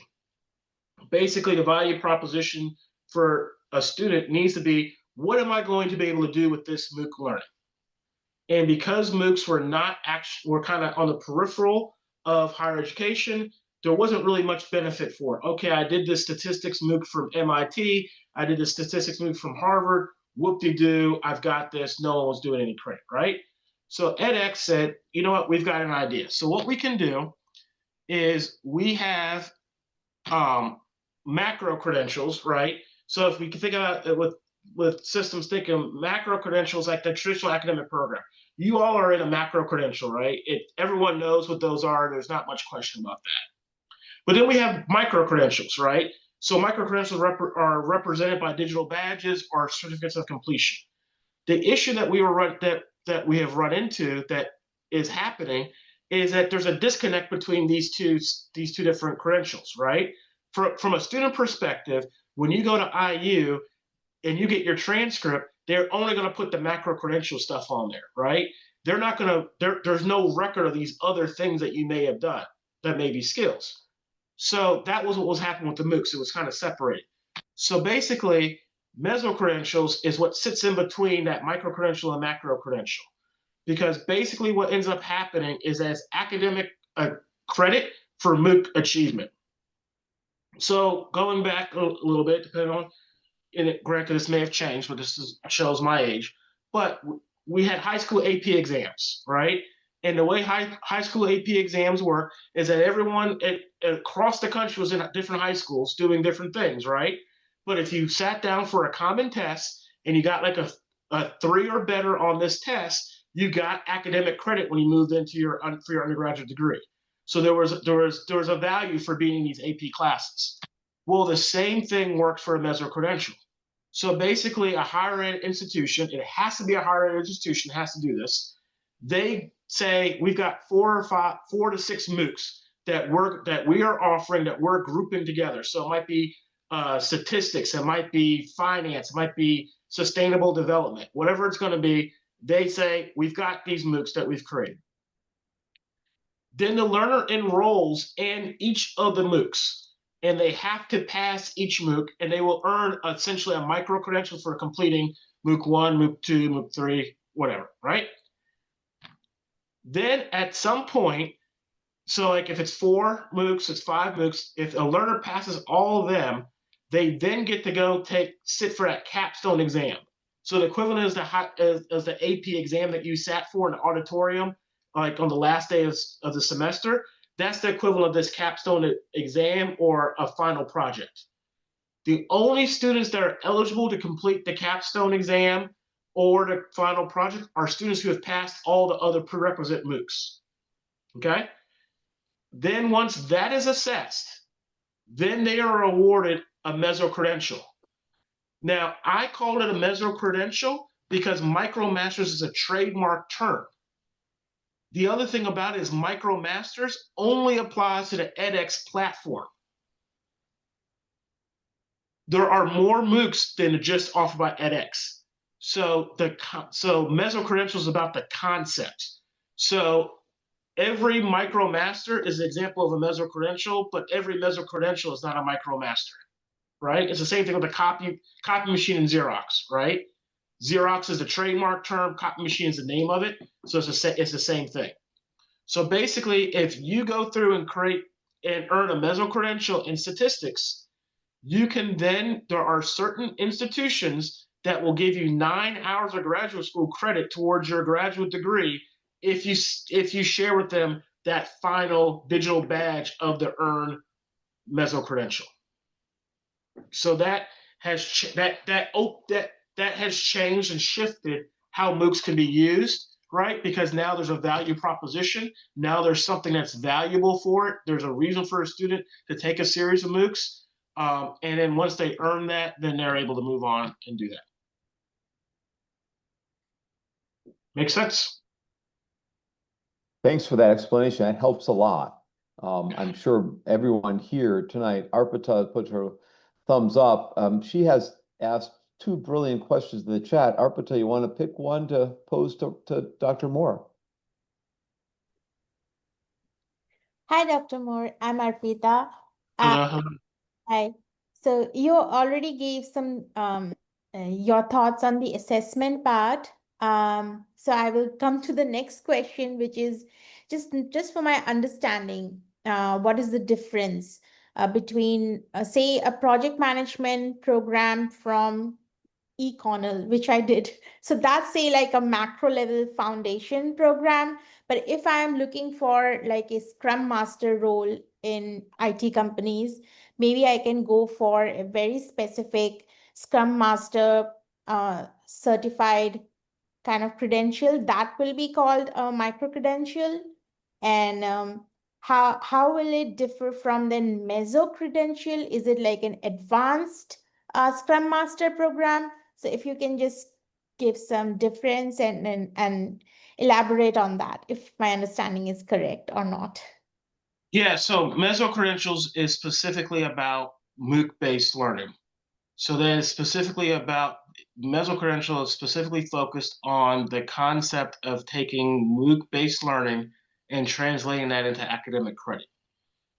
Basically, the value proposition for a student needs to be, what am I going to be able to do with this MOOC learning? And because MOOCs were kind of on the peripheral of higher education, there wasn't really much benefit for it. Okay, I did this statistics MOOC from MIT. I did the statistics MOOC from Harvard. Whoop-de-doo, I've got this. No one was doing any credit, right? So edX said, you know what, we've got an idea. So what we can do is we have macro credentials, right? So if we can think about it with systems thinking, macro credentials like the traditional academic program. You all are in a macro credential, right? Everyone knows what those are. There's not much question about that. But then we have micro credentials, right? So micro credentials are represented by digital badges or certificates of completion. The issue that that we have run into that is happening is that there's a disconnect between these two different credentials, right? From a student perspective, when you go to IU and you get your transcript, they're only going to put the macro credential stuff on there, right? They're not going to, there's no record of these other things that you may have done that may be skills. So that was what was happening with the MOOCs. It was kind of separated. So basically, Microcredentials is what sits in between that micro credential and macro credential. Because basically what ends up happening is as academic credit for MOOC achievement. So going back a little bit, depending on, and granted this may have changed, but shows my age, but we had high school AP exams, right? And the way high school AP exams work is that everyone across the country was in different high schools doing different things, right? But if you sat down for a common test and you got like a 3 or better on this test, you got academic credit when you moved into for your undergraduate degree. So there was a value for being in these AP classes. Well, the same thing works for a Microcredential. So basically, a higher ed institution, it has to be a higher ed institution, has to do this. They say we've got 4 to 6 MOOCs that we are offering, that we're grouping together. So it might be statistics, it might be finance, it might be sustainable development, whatever it's going to be. They say we've got these MOOCs that we've created. Then the learner enrolls in each of the MOOCs, and they have to pass each MOOC, and they will earn essentially a micro credential for completing MOOC 1, MOOC 2, MOOC 3, whatever, right? Then at some point, so like if it's 4 MOOCs, it's 5 MOOCs, if a learner passes all of them, they then get to go sit for that capstone exam. So the equivalent is the AP exam that you sat for in the auditorium, like on the last day of the semester. That's the equivalent of this capstone exam or a final project. The only students that are eligible to complete the capstone exam or the final project are students who have passed all the other prerequisite MOOCs. Okay? Then once that is assessed, then they are awarded a Microcredential. Now, I call it a Microcredential because MicroMasters is a trademark term. The other thing about it is MicroMasters only applies to the edX platform. There are more MOOCs than just offered by edX. So Microcredentials is about the concept. So every MicroMaster is an example of a Microcredential, but every Microcredential is not a MicroMaster, right? It's the same thing with the copy machine and Xerox, right? Xerox is a trademark term, copy machine is the name of it, so it's the same thing. So basically, if you go through and create and earn a Microcredential in statistics, you can then, there are certain institutions that will give you 9 hours of graduate school credit towards your graduate degree if you share with them that final digital badge of the earned Microcredential. So that has changed and shifted how MOOCs can be used, right? Because now there's a value proposition. Now there's something that's valuable for it. There's a reason for a student to take a series of MOOCs. And then once they earn that, then they're able to move on and do that. Make sense? Thanks for that explanation. That helps a lot. I'm sure everyone here tonight, Arpita put her thumbs up. She has asked 2 brilliant questions in the chat. Arpita, you want to pick one to pose to Dr. Moore? Hi, Dr. Moore. I'm Arpita. Hi. So you already gave some your thoughts on the assessment part. So I will come to the next question, which is just for my understanding, what is the difference between, say, a project management program from eConnell, which I did. So that's, say, like a macro level foundation program. But if I am looking for like a Scrum Master role in IT companies, maybe I can go for a very specific Scrum Master certified kind of credential that will be called a micro-credential. And how will it differ from the meso-credential? Is it like an advanced Scrum Master program? So if you can just explain that to me. Thanks for that question, Arpita. Thank you. Thanks for that question. So, Arpita, give some difference and elaborate on that, if my understanding is correct or not? Yeah, so Microcredentials is specifically about MOOC-based learning. So that is specifically about Microcredential is specifically focused on the concept of taking MOOC-based learning and translating that into academic credit.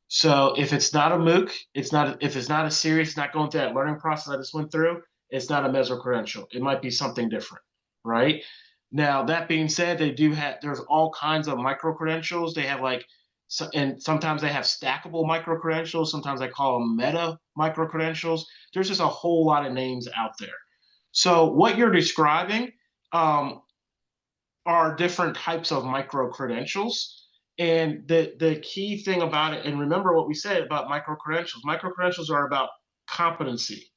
So if it's not a MOOC, if it's not a series, it's not going through that learning process I just went through, it's not a Microcredential. It might be something different, right? Now, that being said, there's all kinds of micro-credentials. They have and sometimes they have stackable micro-credentials. Sometimes I call them meta micro-credentials. There's just a whole lot of names out there. So what you're describing are different types of micro-credentials. And the key thing about it, and remember what we said about micro-credentials. Micro-credentials are about competency.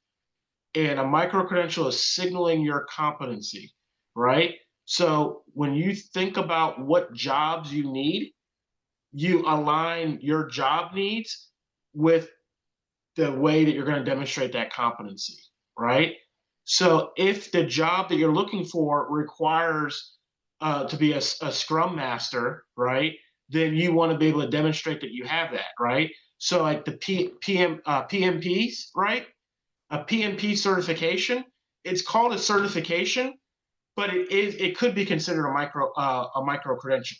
And a micro-credential is signaling your competency, right? So when you think about what jobs you need, you align your job needs with the way that you're going to demonstrate that competency, right? So if the job that you're looking for requires to be a Scrum Master, right, then you want to be able to demonstrate that you have that, right? So like the PMPs, right? A PMP certification, it's called a certification, but it could be considered a micro credential,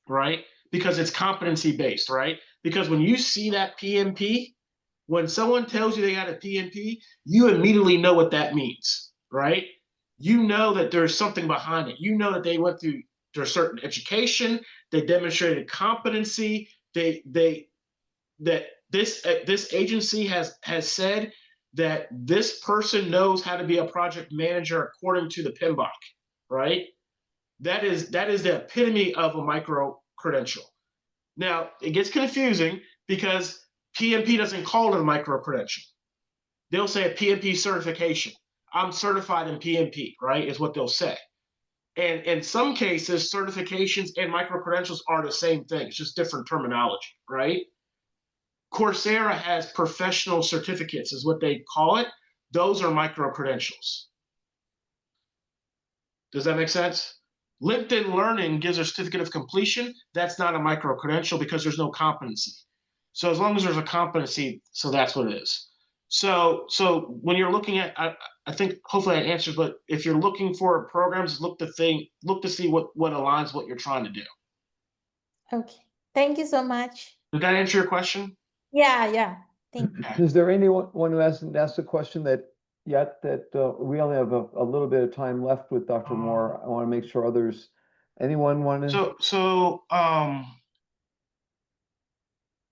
right? Because it's competency based, right? Because when you see that PMP, when someone tells you they got a PMP, you immediately know what that means, right? You know that there's something behind it. You know that they went through their certain education, they demonstrated competency, that this agency has said that this person knows how to be a project manager according to the PMBOK, right? That is the epitome of a micro credential. Now, it gets confusing because PMP doesn't call it a micro credential. They'll say a PMP certification. I'm certified in PMP, right, is what they'll say. And in some cases, certifications and micro credentials are the same thing. It's just different terminology, right? Coursera has professional certificates, is what they call it. Those are micro credentials. Does that make sense? LinkedIn Learning gives a certificate of completion. That's not a micro credential because there's no competency. So as long as there's a competency, so that's what it is. So when you're looking at, I think hopefully I answered, but if you're looking for programs, look to see what aligns what you're trying to do. Okay, thank you so much. Did that answer your question? Yeah, thank you. Is there anyone who hasn't asked a question that we only have a little bit of time left with Dr. Moore? I want to make sure anyone want to?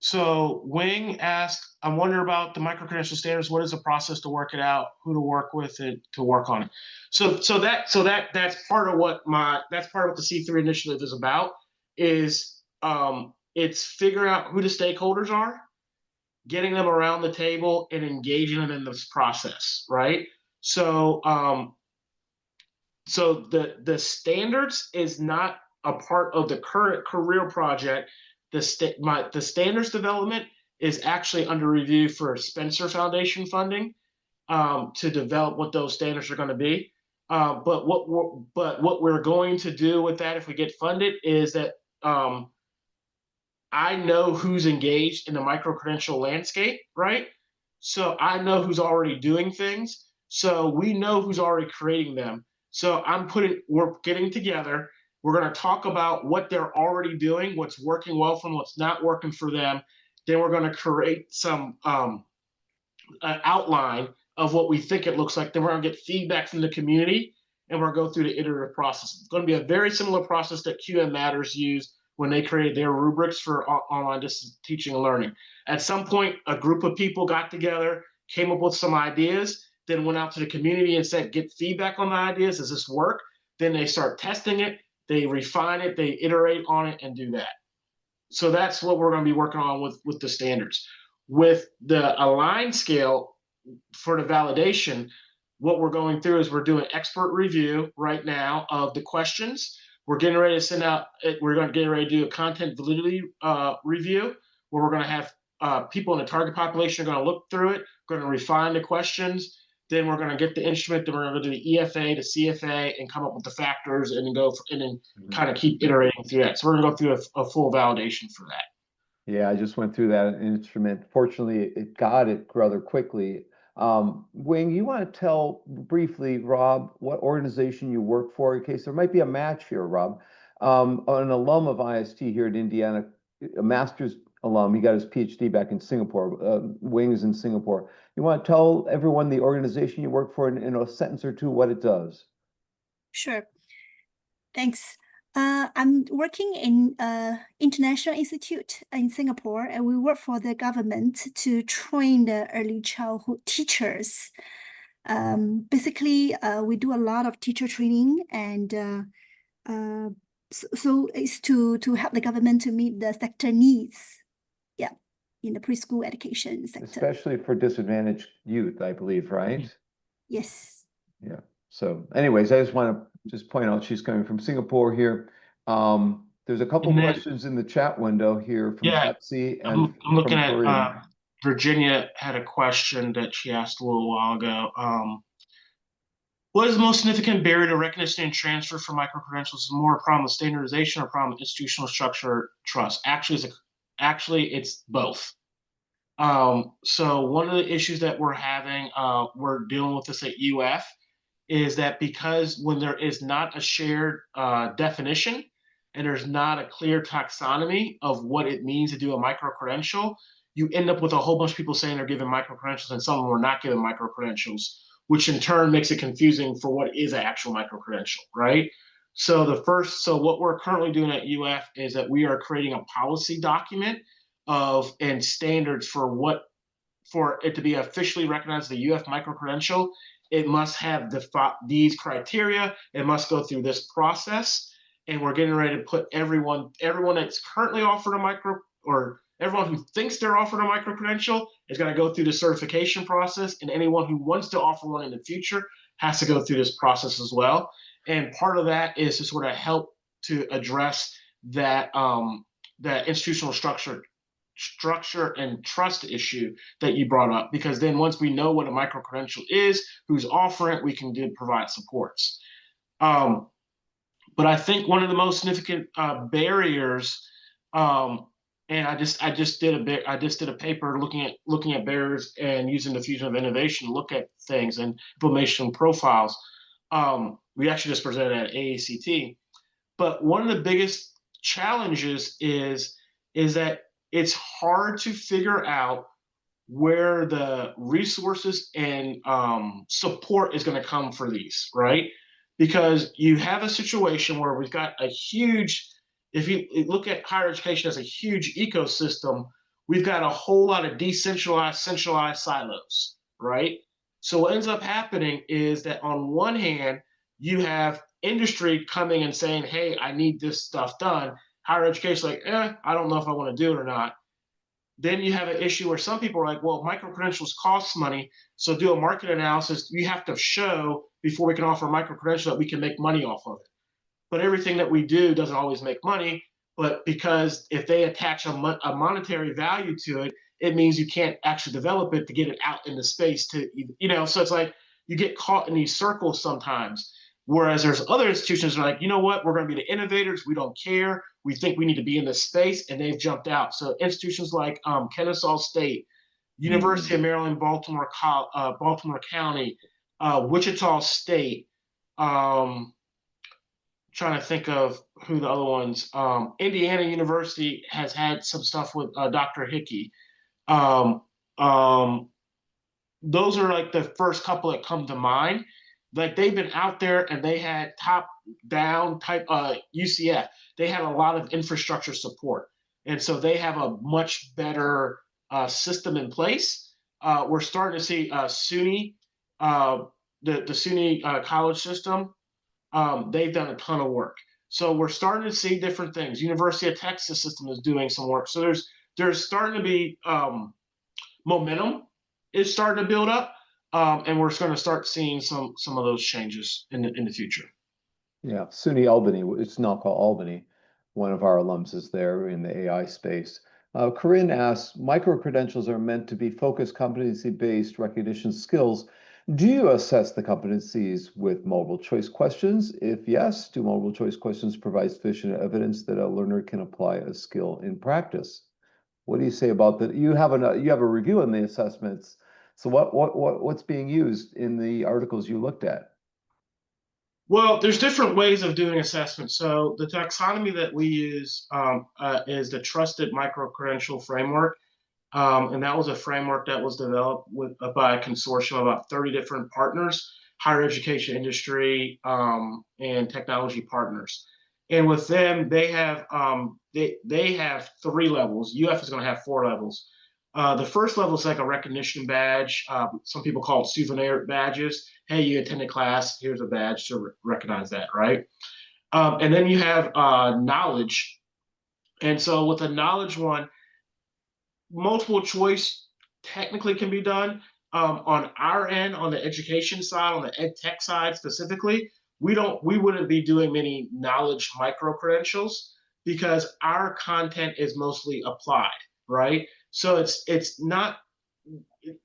So Wing asked, I wonder about the micro-credential standards. What is the process to work it out? Who to work with it to work on it? So that's part of what the C3 initiative is about. It's figuring out who the stakeholders are, getting them around the table, and engaging them in this process, right? So the standards is not a part of the current career project. The standards development is actually under review for Spencer Foundation funding to develop what those standards are going to be. But what we're going to do with that if we get funded is that I know who's engaged in the micro-credential landscape, right? So I know who's already doing things. So we know who's already creating them. So we're getting together. We're going to talk about what they're already doing, what's working well for them, what's not working for them. Then we're going to create some an outline of what we think it looks like. Then we're going to get feedback from the community, and we're going to go through the iterative process. It's going to be a very similar process that QM Matters used when they created their rubrics for online distance teaching and learning. At some point, a group of people got together, came up with some ideas, then went out to the community and said, get feedback on the ideas. Does this work? Then they start testing it. They refine it. They iterate on it and do that. So that's what we're going to be working on with the standards. With the Align scale for the validation, what we're going through is we're doing expert review right now of the questions. We're getting ready to send out, we're going to get ready to do a content validity review where we're going to have people in the target population are going to look through it, going to refine the questions, Then we're going to get the instrument. Then we're going to do the EFA to CFA and come up with the factors, and then kind of keep iterating through that. So we're going to go through a full validation for that. Yeah, I just went through that instrument. Fortunately, it got it rather quickly. Wing, you want to tell briefly, Rob, what organization you work for in case there might be a match here, Rob. An alum of IST here at Indiana, a master's alum, he got his PhD back in Singapore. Wing is in Singapore. You want to tell everyone the organization you work for in a sentence or two what it does? Sure. Thanks. I'm working in International Institute in Singapore, and we work for the government to train the early childhood teachers. Basically, we do a lot of teacher training, and so it's to help the government to meet the sector needs. Yeah, in the preschool education sector. Especially for disadvantaged youth, I believe, right? Yes. Yeah. So anyways, I just want to point out she's coming from Singapore here. There's a couple questions in the chat window here from Betsy and I'm looking from at Corinne. Virginia had a question that she asked a little while ago. What is the most significant barrier to recognition and transfer for microcredentials? Is it more a problem of standardization or a problem of institutional structure trust? Actually, it's both. So one of the issues that we're having, we're dealing with this at UF, is that because when there is not a shared definition and there's not a clear taxonomy of what it means to do a microcredential, you end up with a whole bunch of people saying they're given microcredentials and some of them are not given microcredentials, which in turn makes it confusing for what is an actual microcredential, right? So what we're currently doing at UF is that we are creating a policy document and standards for it to be officially recognized as a UF microcredential. It must have these criteria. It must go through this process. And we're getting ready to put everyone that's currently offered or everyone who thinks they're offered a microcredential is going to go through the certification process. And anyone who wants to offer one in the future has to go through this process as well. And part of that is to sort of help to address that institutional structure and trust issue that you brought up, because then once we know what a microcredential is, who's offering it, we can provide supports. But I think one of the most significant barriers, and I just did a paper looking at barriers and using the fusion of innovation to look at things and implementation profiles. We actually just presented at AACT, but one of the biggest challenges is that it's hard to figure out where the resources and support is going to come for these, right? Because you have a situation where we've got if you look at higher education as a huge ecosystem, we've got a whole lot of decentralized, centralized silos, right? So what ends up happening is that on one hand, you have industry coming and saying, hey, I need this stuff done. Higher education like, I don't know if I want to do it or not. Then you have an issue where some people are like, well, microcredentials cost money, so do a market analysis. You have to show before we can offer a microcredential that we can make money off of it. But everything that we do doesn't always make money. But because if they attach a monetary value to it, it means you can't actually develop it to get it out in the space so it's like you get caught in these circles sometimes. Whereas there's other institutions that are like, you know what, we're going to be the innovators. We don't care. We think we need to be in this space, and they've jumped out. So institutions like Kennesaw State, University of Maryland, Baltimore County, Wichita State, trying to think of who the other ones. Indiana University has had some stuff with Dr. Hickey. Those are like the first couple that come to mind. Like they've been out there and they had top-down type UCF. They had a lot of infrastructure support, and so they have a much better system in place. We're starting to see SUNY, the SUNY college system. They've done a ton of work, so we're starting to see different things. University of Texas system is doing some work, so there's starting to be momentum is starting to build up. And we're going to start seeing some of those changes in the future. Yeah, SUNY Albany, it's now called Albany. One of our alums is there in the AI space. Corinne asks, microcredentials are meant to be focused competency-based recognition skills. Do you assess the competencies with multiple choice questions? If yes, do multiple choice questions provide sufficient evidence that a learner can apply a skill in practice? What do you say about that? You have a review in the assessments. So what's being used in the articles you looked at? Well, there's different ways of doing assessment. So the taxonomy that we use is the Trusted Micro-Credential Framework. And that was a framework that was developed by a consortium of about 30 different partners, higher education industry, and technology partners. And with them, they have 3 levels. UF is going to have 4 levels. The first level is like a recognition badge. Some people call it souvenir badges. Hey, you attended class. Here's a badge to recognize that, right? And then you have knowledge. And so with the knowledge one, multiple choice technically can be done. On our end, on the education side, on the ed tech side specifically, we wouldn't be doing many knowledge micro credentials because our content is mostly applied, right? So it's not,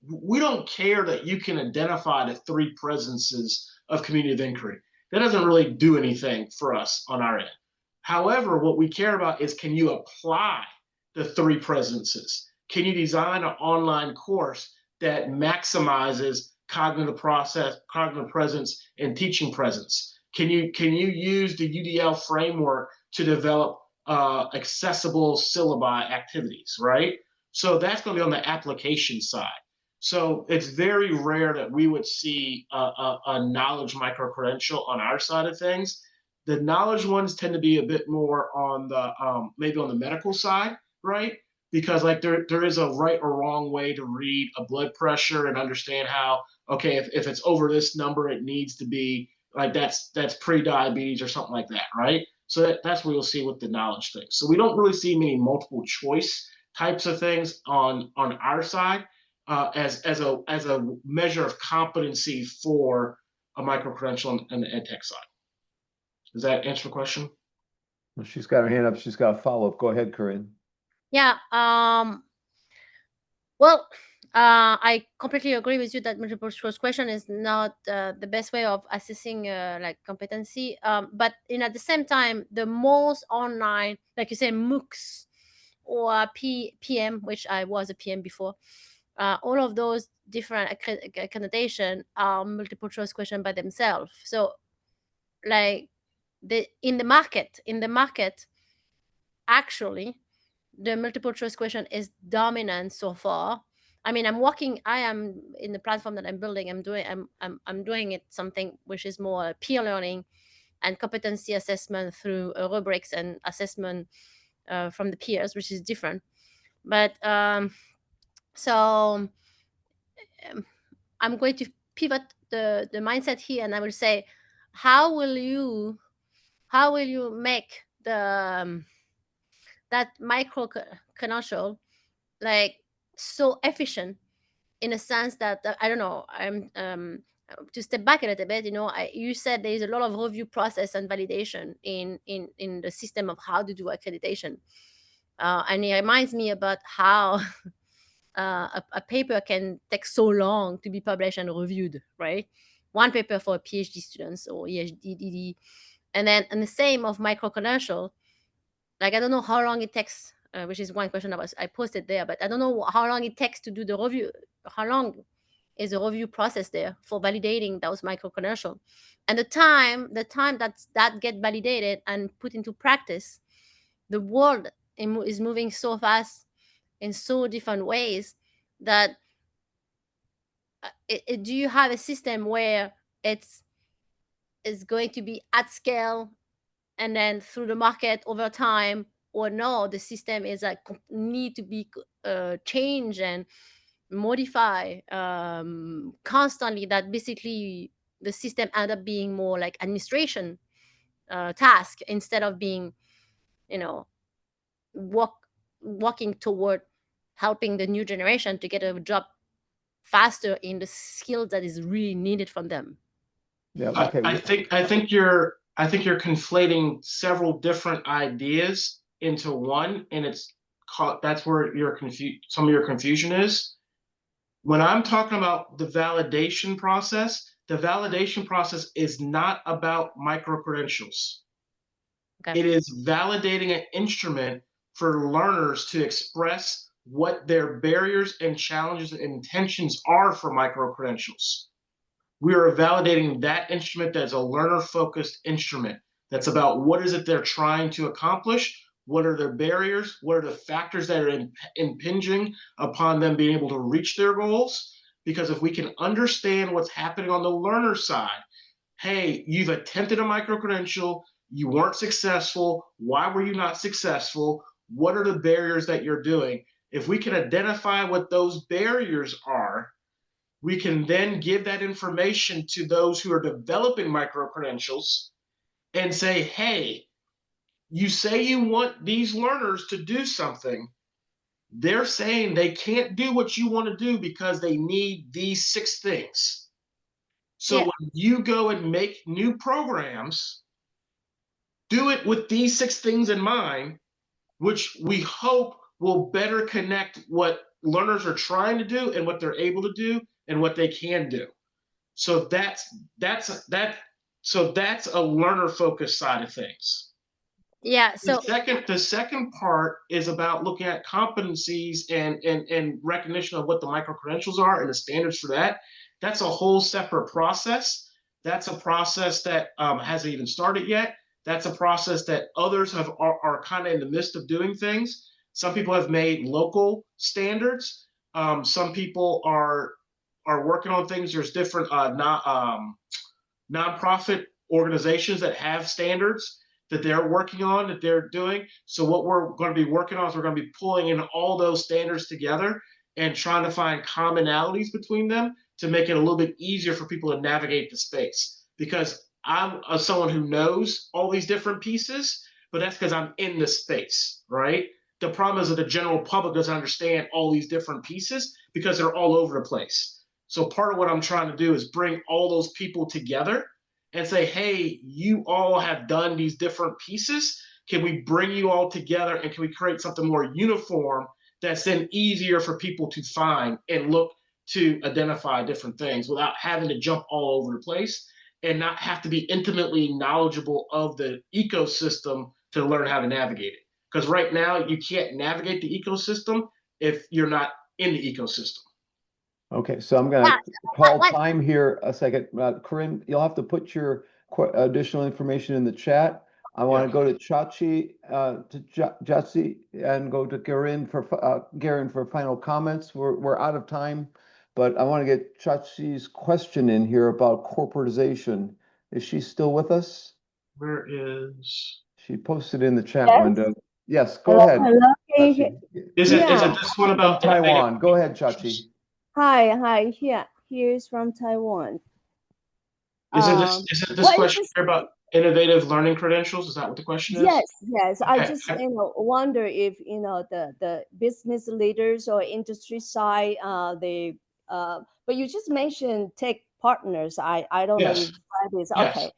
we don't care that you can identify the 3 presences of community of inquiry. That doesn't really do anything for us on our end. However, what we care about is, can you apply the 3 presences? Can you design an online course that maximizes cognitive presence, and teaching presence? Can you use the UDL framework to develop accessible syllabi activities, right? So that's going to be on the application side. So it's very rare that we would see a knowledge micro-credential on our side of things. The knowledge ones tend to be a bit more on the maybe on the medical side, right? Because like there is a right or wrong way to read a blood pressure and understand how, okay, if it's over this number, it needs to be like that's pre-diabetes or something like that, right? So that's what you'll see with the knowledge thing. So we don't really see many multiple choice types of things on our side as a measure of competency for a micro-credential on the ed tech side. Does that answer the question? Well, she's got her hand up. She's got a follow-up. Go ahead, Corinne. Yeah. Well, I completely agree with you that multiple choice question is not the best way of assessing like competency. But at the same time, the most online, like you say, MOOCs or PM, which I was a PM before, all of those different accreditation are multiple choice question by themselves. So, like in the market, actually, the multiple choice question is dominant so far. I mean, I am in the platform that I'm building. I'm doing it something which is more peer learning and competency assessment through rubrics and assessment from the peers, which is different. But so I'm going to pivot the mindset here, and I will say, how will you make the that micro credential like so efficient in a sense that I don't know. I'm to step back a little bit. You said there is a lot of review process and validation in the system of how to do accreditation, and it reminds me about how a paper can take so long to be published and reviewed, right? One paper for PhD students or EHDD, and the same of micro credential. Like, I don't know how long it takes, which is one question I posted there, but I don't know how long it takes to do the review. How long is the review process there for validating those micro credentials? And the time that get validated and put into practice, the world is moving so fast in so different ways that do you have a system where it's going to be at scale and then through the market over time, or no, the system is like need to be changed and modify constantly, that basically the system end up being more like administration task instead of being walking toward helping the new generation to get a job faster in the skills that is really needed from them. Yeah. Okay. I think you're conflating several different ideas into one, and that's where some of your confusion is. When I'm talking about the validation process is not about micro-credentials. Okay. It is validating an instrument for learners to express what their barriers and challenges and intentions are for micro-credentials. We are validating that instrument as a learner-focused instrument. That's about what is it they're trying to accomplish, what are their barriers, what are the factors that are impinging upon them being able to reach their goals. Because if we can understand what's happening on the learner side, hey, you've attempted a micro-credential, you weren't successful, why were you not successful, what are the barriers that you're doing? If we can identify what those barriers are, we can then give that information to those who are developing micro-credentials and say, hey, you say you want these learners to do something. They're saying they can't do what you want to do because they need these 6 things. So when you go and make new programs, do it with these 6 things in mind, which we hope will better connect what learners are trying to do and what they're able to do and what they can do. So that's a learner-focused side of things. Yeah. So The second part is about looking at competencies and recognition of what the micro-credentials are and the standards for that. That's a whole separate process. That's a process that hasn't even started yet. That's a process that others are kind of in the midst of doing things. Some people have made local standards. Some people are working on things. There's different nonprofit organizations that have standards that they're working on, that they're doing. So what we're going to be working on is we're going to be pulling in all those standards together and trying to find commonalities between them to make it a little bit easier for people to navigate the space. Because I'm someone who knows all these different pieces, but that's because I'm in the space, right? The problem is that the general public doesn't understand all these different pieces because they're all over the place. So part of what I'm trying to do is bring all those people together and say, hey, you all have done these different pieces. Can we bring you all together and can we create something more uniform that's then easier for people to find and look to identify different things without having to jump all over the place and not have to be intimately knowledgeable of the ecosystem to learn how to navigate it. Because right now you can't navigate the ecosystem if you're not in the ecosystem. Okay, so I'm going to call time here a second. Corinne, you'll have to put your additional information in the chat. I want to go to Chachi, Jatsi, and go to Garin for final comments. We're out of time, but I want to get Chachi's question in here about corporatization. Is she still with us? Where is? She posted in the chat Yes. window. Yes, go ahead. Hello. Is it this one about Taiwan? Go ahead, Chachi. Hi. Here's from Taiwan. Is it this question here about innovative learning credentials? Is that what the question is? Yes. I just wonder if the business leaders or industry side but you just mentioned tech partners. I don't know if that is okay.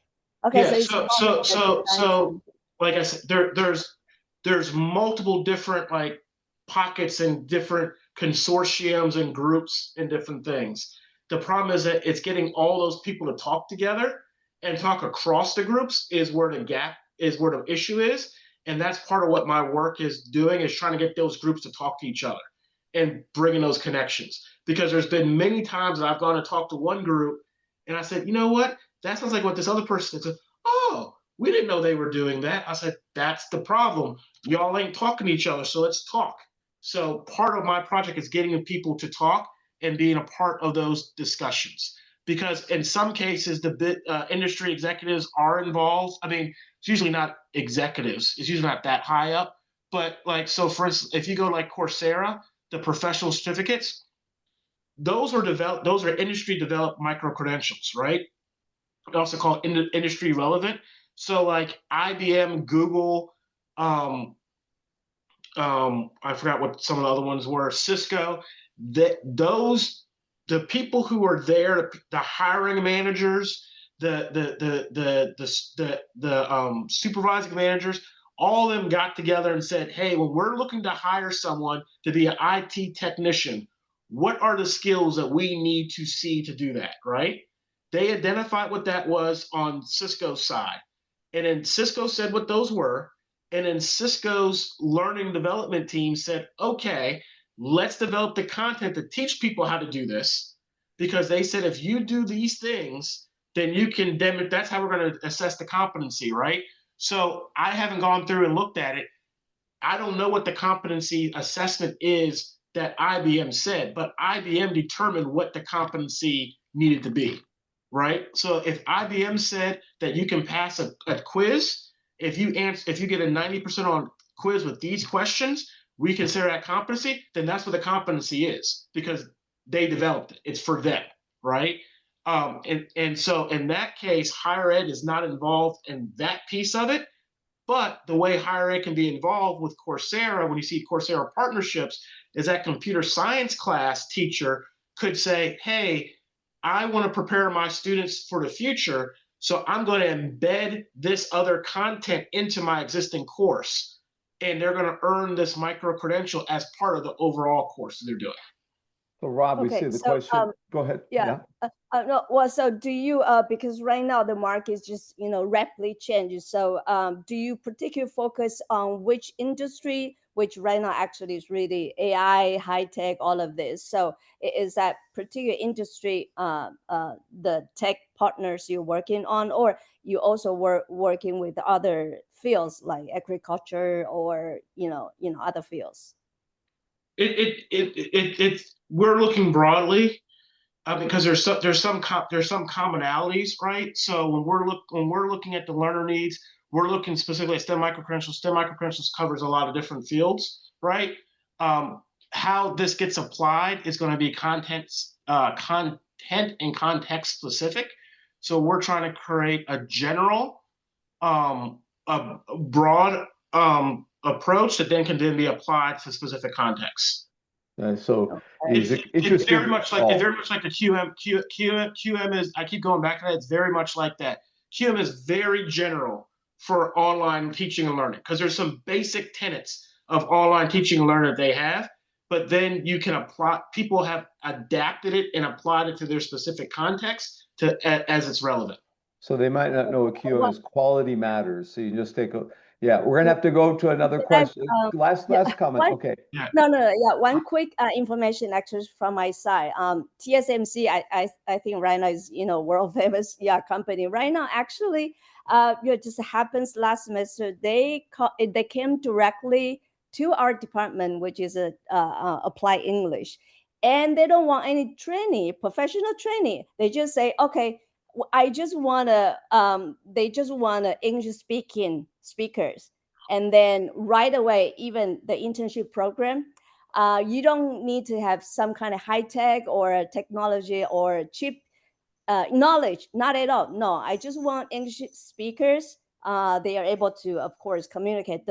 Okay, so like I said, there's multiple different like pockets and different consortiums and groups and different things. The problem is that it's getting all those people to talk together and talk across the groups is where the gap is, where the issue is. And that's part of what my work is doing, is trying to get those groups to talk to each other and bringing those connections. Because there's been many times that I've gone to talk to one group and I said, you know what? That sounds like what this other person said. Oh, we didn't know they were doing that. I said, that's the problem. Y'all ain't talking to each other, so let's talk. So part of my project is getting people to talk and being a part of those discussions. Because in some cases, the industry executives are involved. I mean, it's usually not executives. It's usually not that high up. But like, so for instance, if you go like Coursera, the professional certificates, those are industry developed micro credentials, right? Also called industry relevant. So like IBM, Google, I forgot what some of the other ones were, Cisco, the people who are there, the hiring managers, the supervising managers, all of them got together and said, hey, when we're looking to hire someone to be an IT technician, what are the skills that we need to see to do that, right? They identified what that was on Cisco's side. And then Cisco said what those were. And then Cisco's learning development team said, okay, let's develop the content to teach people how to do this. Because they said, if you do these things, then you can demonstrate, that's how we're going to assess the competency, right? So I haven't gone through and looked at it. I don't know what the competency assessment is that IBM said, but IBM determined what the competency needed to be, right? So if IBM said that you can pass a quiz, if you get a 90% on quiz with these questions, we consider that competency, then that's what the competency is, because they developed it. It's for them, right? And so in that case, higher ed is not involved in that piece of it. But the way higher ed can be involved with Coursera, when you see Coursera partnerships, is that computer science class teacher could say, hey, I want to prepare my students for the future, so I'm going to embed this other content into my existing course. And they're going to earn this micro-credential as part of the overall course that they're doing. So Rob, we see the question. Go ahead. Yeah. No, well, so do you, because right now the market is just, rapidly changing. So do you particularly focus on which industry, which right now actually is really AI, high tech, all of this? So is that particular industry the tech partners you're working on, or you also working with other fields like agriculture or, other fields? We're looking broadly. Because there's some commonalities, right? So when we're looking at the learner needs, we're looking specifically at STEM microcredentials. STEM microcredentials covers a lot of different fields, right? How this gets applied is going to be content and context specific. So we're trying to create a general, a broad approach that then can be applied to specific contexts. So it's very much like the QM is, I keep going back to that. It's very much like that. QM is very general for online teaching and learning, because there's some basic tenets of online teaching and learning that they have, but then you can apply, people have adapted it and applied it to their specific context as it's relevant. So they might not know what QM is. Quality matters. So you just take a, we're gonna have to go to another question. Last comment. Okay. No. Yeah, one quick information actually from my side. TSMC, I think right now is world famous company. Right now, actually, it just happens last semester they came directly to our department, which is Apply English, and they don't want any training, professional training. They just say, okay, I just wanna they just want English speaking speakers. And then right away, even the internship program, you don't need to have some kind of high tech or technology or cheap knowledge, not at all. No, I just want English speakers. They are able to, of course, communicate,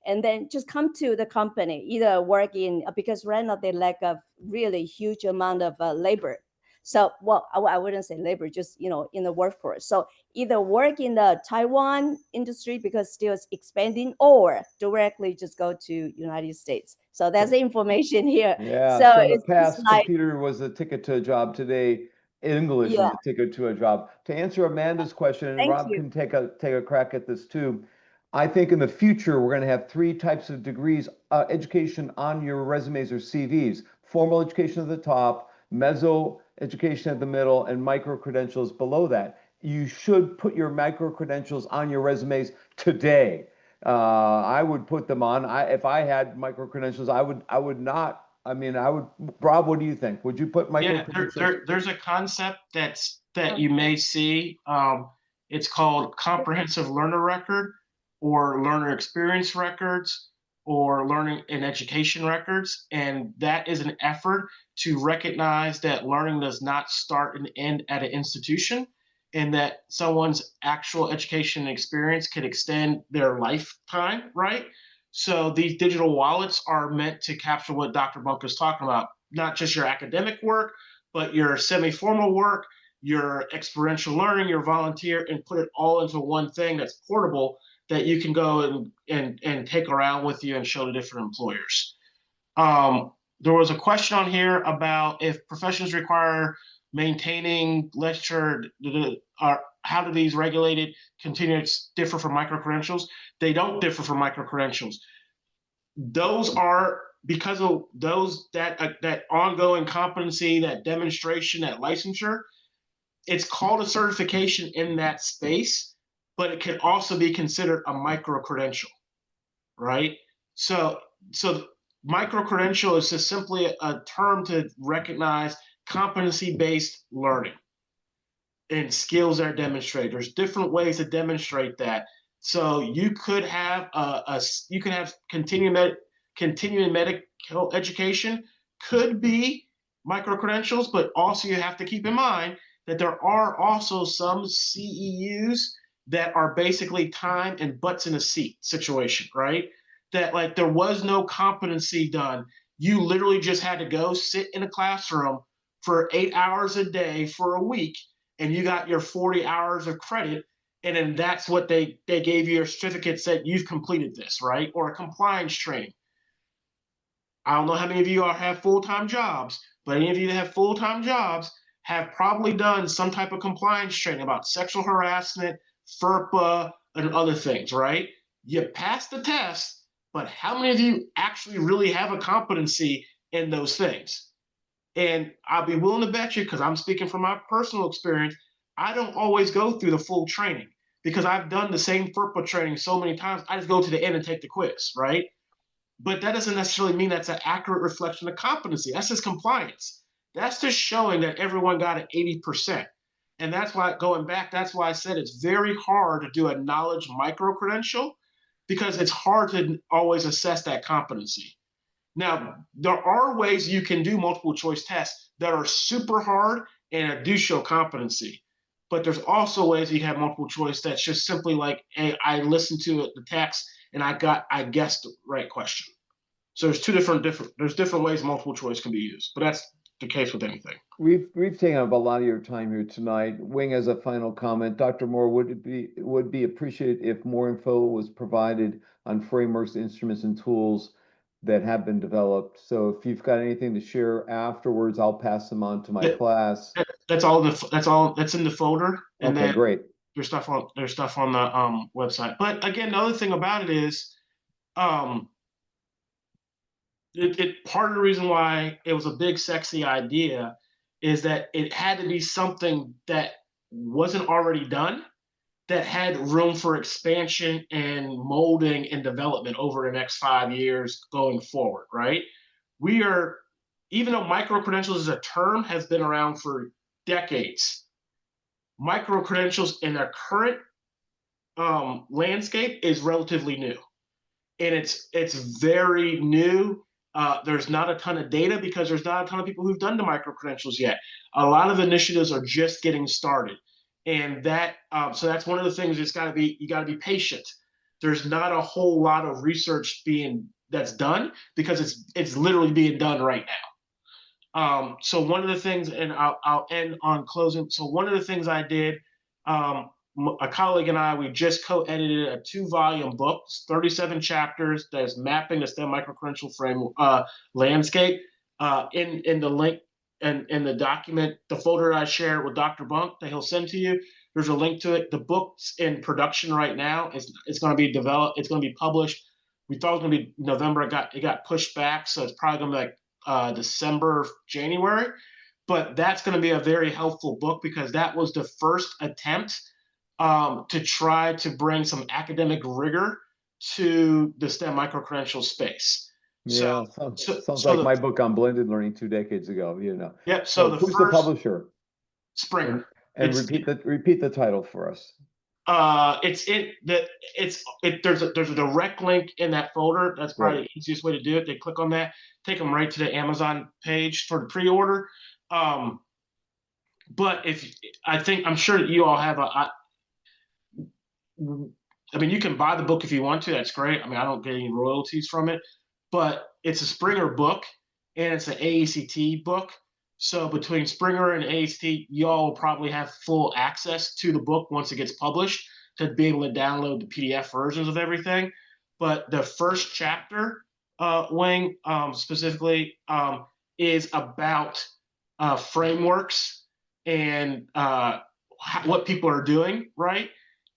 and then just come to the company, either work in, because right now they lack a really huge amount of labor. So, well, I wouldn't say labor, just, in the workforce. So either work in the Taiwan industry because still expanding, or directly just go to United States. So that's the information here. Yeah. So in the it's past, just like, computer was the ticket to a job. Today, English is the ticket to a job. To answer Amanda's question, and Rob can take a crack at this too. I think in the future, we're going to have 3 types of degrees, education on your resumes or CVs. Formal education at the top, mezzo education at the middle, and micro credentials below that. You should put your micro credentials on your resumes today. I would put them on. If I had micro credentials, I would not. I mean, I would. Rob, what do you think? Would you put micro credentials? There's a concept that you may see. It's called comprehensive learner record, or learner experience records, or learning and education records. And that is an effort to recognize that learning does not start and end at an institution, and that someone's actual education and experience can extend their lifetime, right? So these digital wallets are meant to capture what Dr. Bunker's talking about, not just your academic work, but your semi-formal work, your experiential learning, your volunteer, and put it all into one thing that's portable, that you can go and take around with you and show to different employers. there was a question on here about if professions require maintaining lecture, how do these regulated continuous differ from micro-credentials? They don't differ from micro-credentials. Those are because of those that ongoing competency, that demonstration, that licensure. It's called a certification in that space, but it can also be considered a micro-credential, right? So micro-credential is just simply a term to recognize competency-based learning and skills that are demonstrated. There's different ways to demonstrate that. So you could have continuing medical education could be micro-credentials, but also you have to keep in mind that there are also some CEUs that are basically time and butts in a seat situation, right? That like there was no competency done. You literally just had to go sit in a classroom for 8 hours a day for a week, and you got your 40 hours of credit, and then that's what they gave you your certificate, said you've completed this, right? Or a compliance training. I don't know how many of you have full-time jobs, but any of you that have full-time jobs have probably done some type of compliance training about sexual harassment, FERPA, and other things, right? You passed the test, but how many of you actually really have a competency in those things? And I'll be willing to bet you, because I'm speaking from my personal experience, I don't always go through the full training because I've done the same FERPA training so many times. I just go to the end and take the quiz, right? But that doesn't necessarily mean that's an accurate reflection of competency. That's just compliance. That's just showing that everyone got an 80%. And that's why, going back, that's why I said it's very hard to do a knowledge micro-credential, because it's hard to always assess that competency. Now, there are ways you can do multiple choice tests that are super hard and do show competency. But there's also ways you have multiple choice that's just simply like, hey, I listened to the text and I guessed the right question. So there's different ways multiple choice can be used, but that's the case with anything. We've taken up a lot of your time here tonight. Wing, as a final comment, Dr. Moore, would be appreciated if more info was provided on frameworks, instruments, and tools that have been developed. So if you've got anything to share afterwards, I'll pass them on to my class. That's in the folder. And okay, great. There's stuff on the website. But again, the other thing about it is, part of the reason why it was a big, sexy idea is that it had to be something that wasn't already done, that had room for expansion and molding and development over the next 5 years going forward, right? Even though micro-credentials as a term has been around for decades, micro-credentials in their current landscape is relatively new. And it's very new. There's not a ton of data because there's not a ton of people who've done the micro-credentials yet. A lot of initiatives are just getting started. And so that's one of the things. You got to be patient. There's not a whole lot of research that's done because it's literally being done right now. So one of the things, and I'll end on closing. So one of the things I did, a colleague and I, we just co-edited a 2-volume book, 37 chapters, that's mapping the STEM micro-credential frame landscape. In the link and in the document, the folder I shared with Dr. Bunk that he'll send to you, there's a link to it. The book's in production right now. It's going to be developed. It's going to be published. We thought it was going to be November. It got pushed back, so it's probably going to be like December, January. But that's going to be a very helpful book because that was the first attempt to try to bring some academic rigor to the STEM micro-credential space. Yeah, sounds like my book on blended learning 2 decades ago, Yep. So who's the publisher? Springer. And repeat the title for us. There's a direct link in that folder. That's probably the easiest way to do it. They click on that, take them right to the Amazon page for the pre-order. But I'm sure that you all have you can buy the book if you want to. That's great. I don't get any royalties from it, but it's a Springer book and it's an AACT book. So between Springer and AACT, y'all will probably have full access to the book once it gets published to be able to download the PDF versions of everything. But the first chapter wing specifically is about frameworks and what people are doing, right?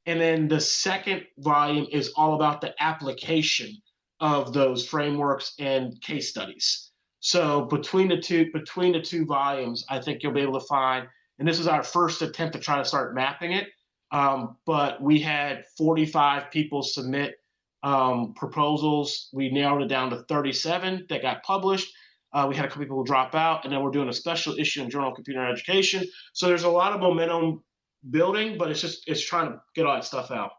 And then the second volume is all about the application of those frameworks and case studies. So between the two volumes, I think you'll be able to find, and this is our first attempt to try to start mapping it. But we had 45 people submit proposals. We narrowed it down to 37 that got published. We had a couple people drop out, and then we're doing a special issue in Journal of Computer Education. So there's a lot of momentum building, but it's trying to get all that stuff out.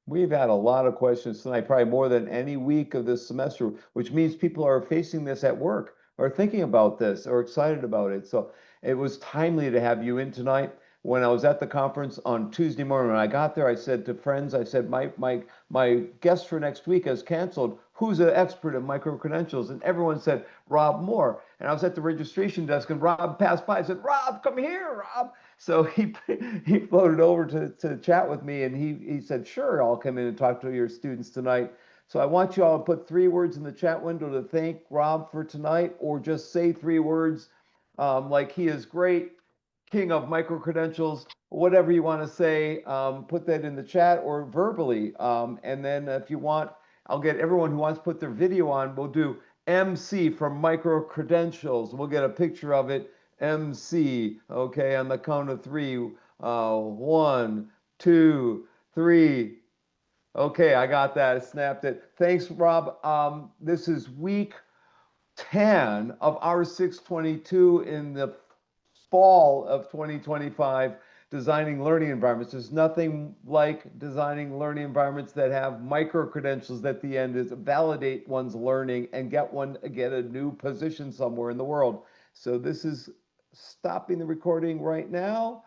We've had a lot of questions tonight, probably more than any week of this semester, which means people are facing this at work or thinking about this or excited about it. So it was timely to have you in tonight. When I was at the conference on Tuesday morning, when I got there, I said to friends, I said, my guest for next week has canceled. Who's an expert at micro-credentials? And everyone said, Rob Moore. And I was at the registration desk and Rob passed by and said, Rob, come here, Rob. So he floated over to chat with me, and he said, sure, I'll come in and talk to your students tonight. So I want you all to put 3 words in the chat window to thank Rob for tonight, or just say 3 words like he is great, king of micro-credentials, whatever you want to say. Put that in the chat or verbally. And then if you want, I'll get everyone who wants to put their video on. We'll do MC from Microcredentials. We'll get a picture of it. MC. Okay, on the count of 3. 1, 2, 3. Okay, I got that. I snapped it. Thanks, Rob. This is week 10 of R622 in the fall of 2025, designing learning environments. There's nothing like designing learning environments that have micro-credentials at the end is validate one's learning and get a new position somewhere in the world. So this is stopping the recording right now.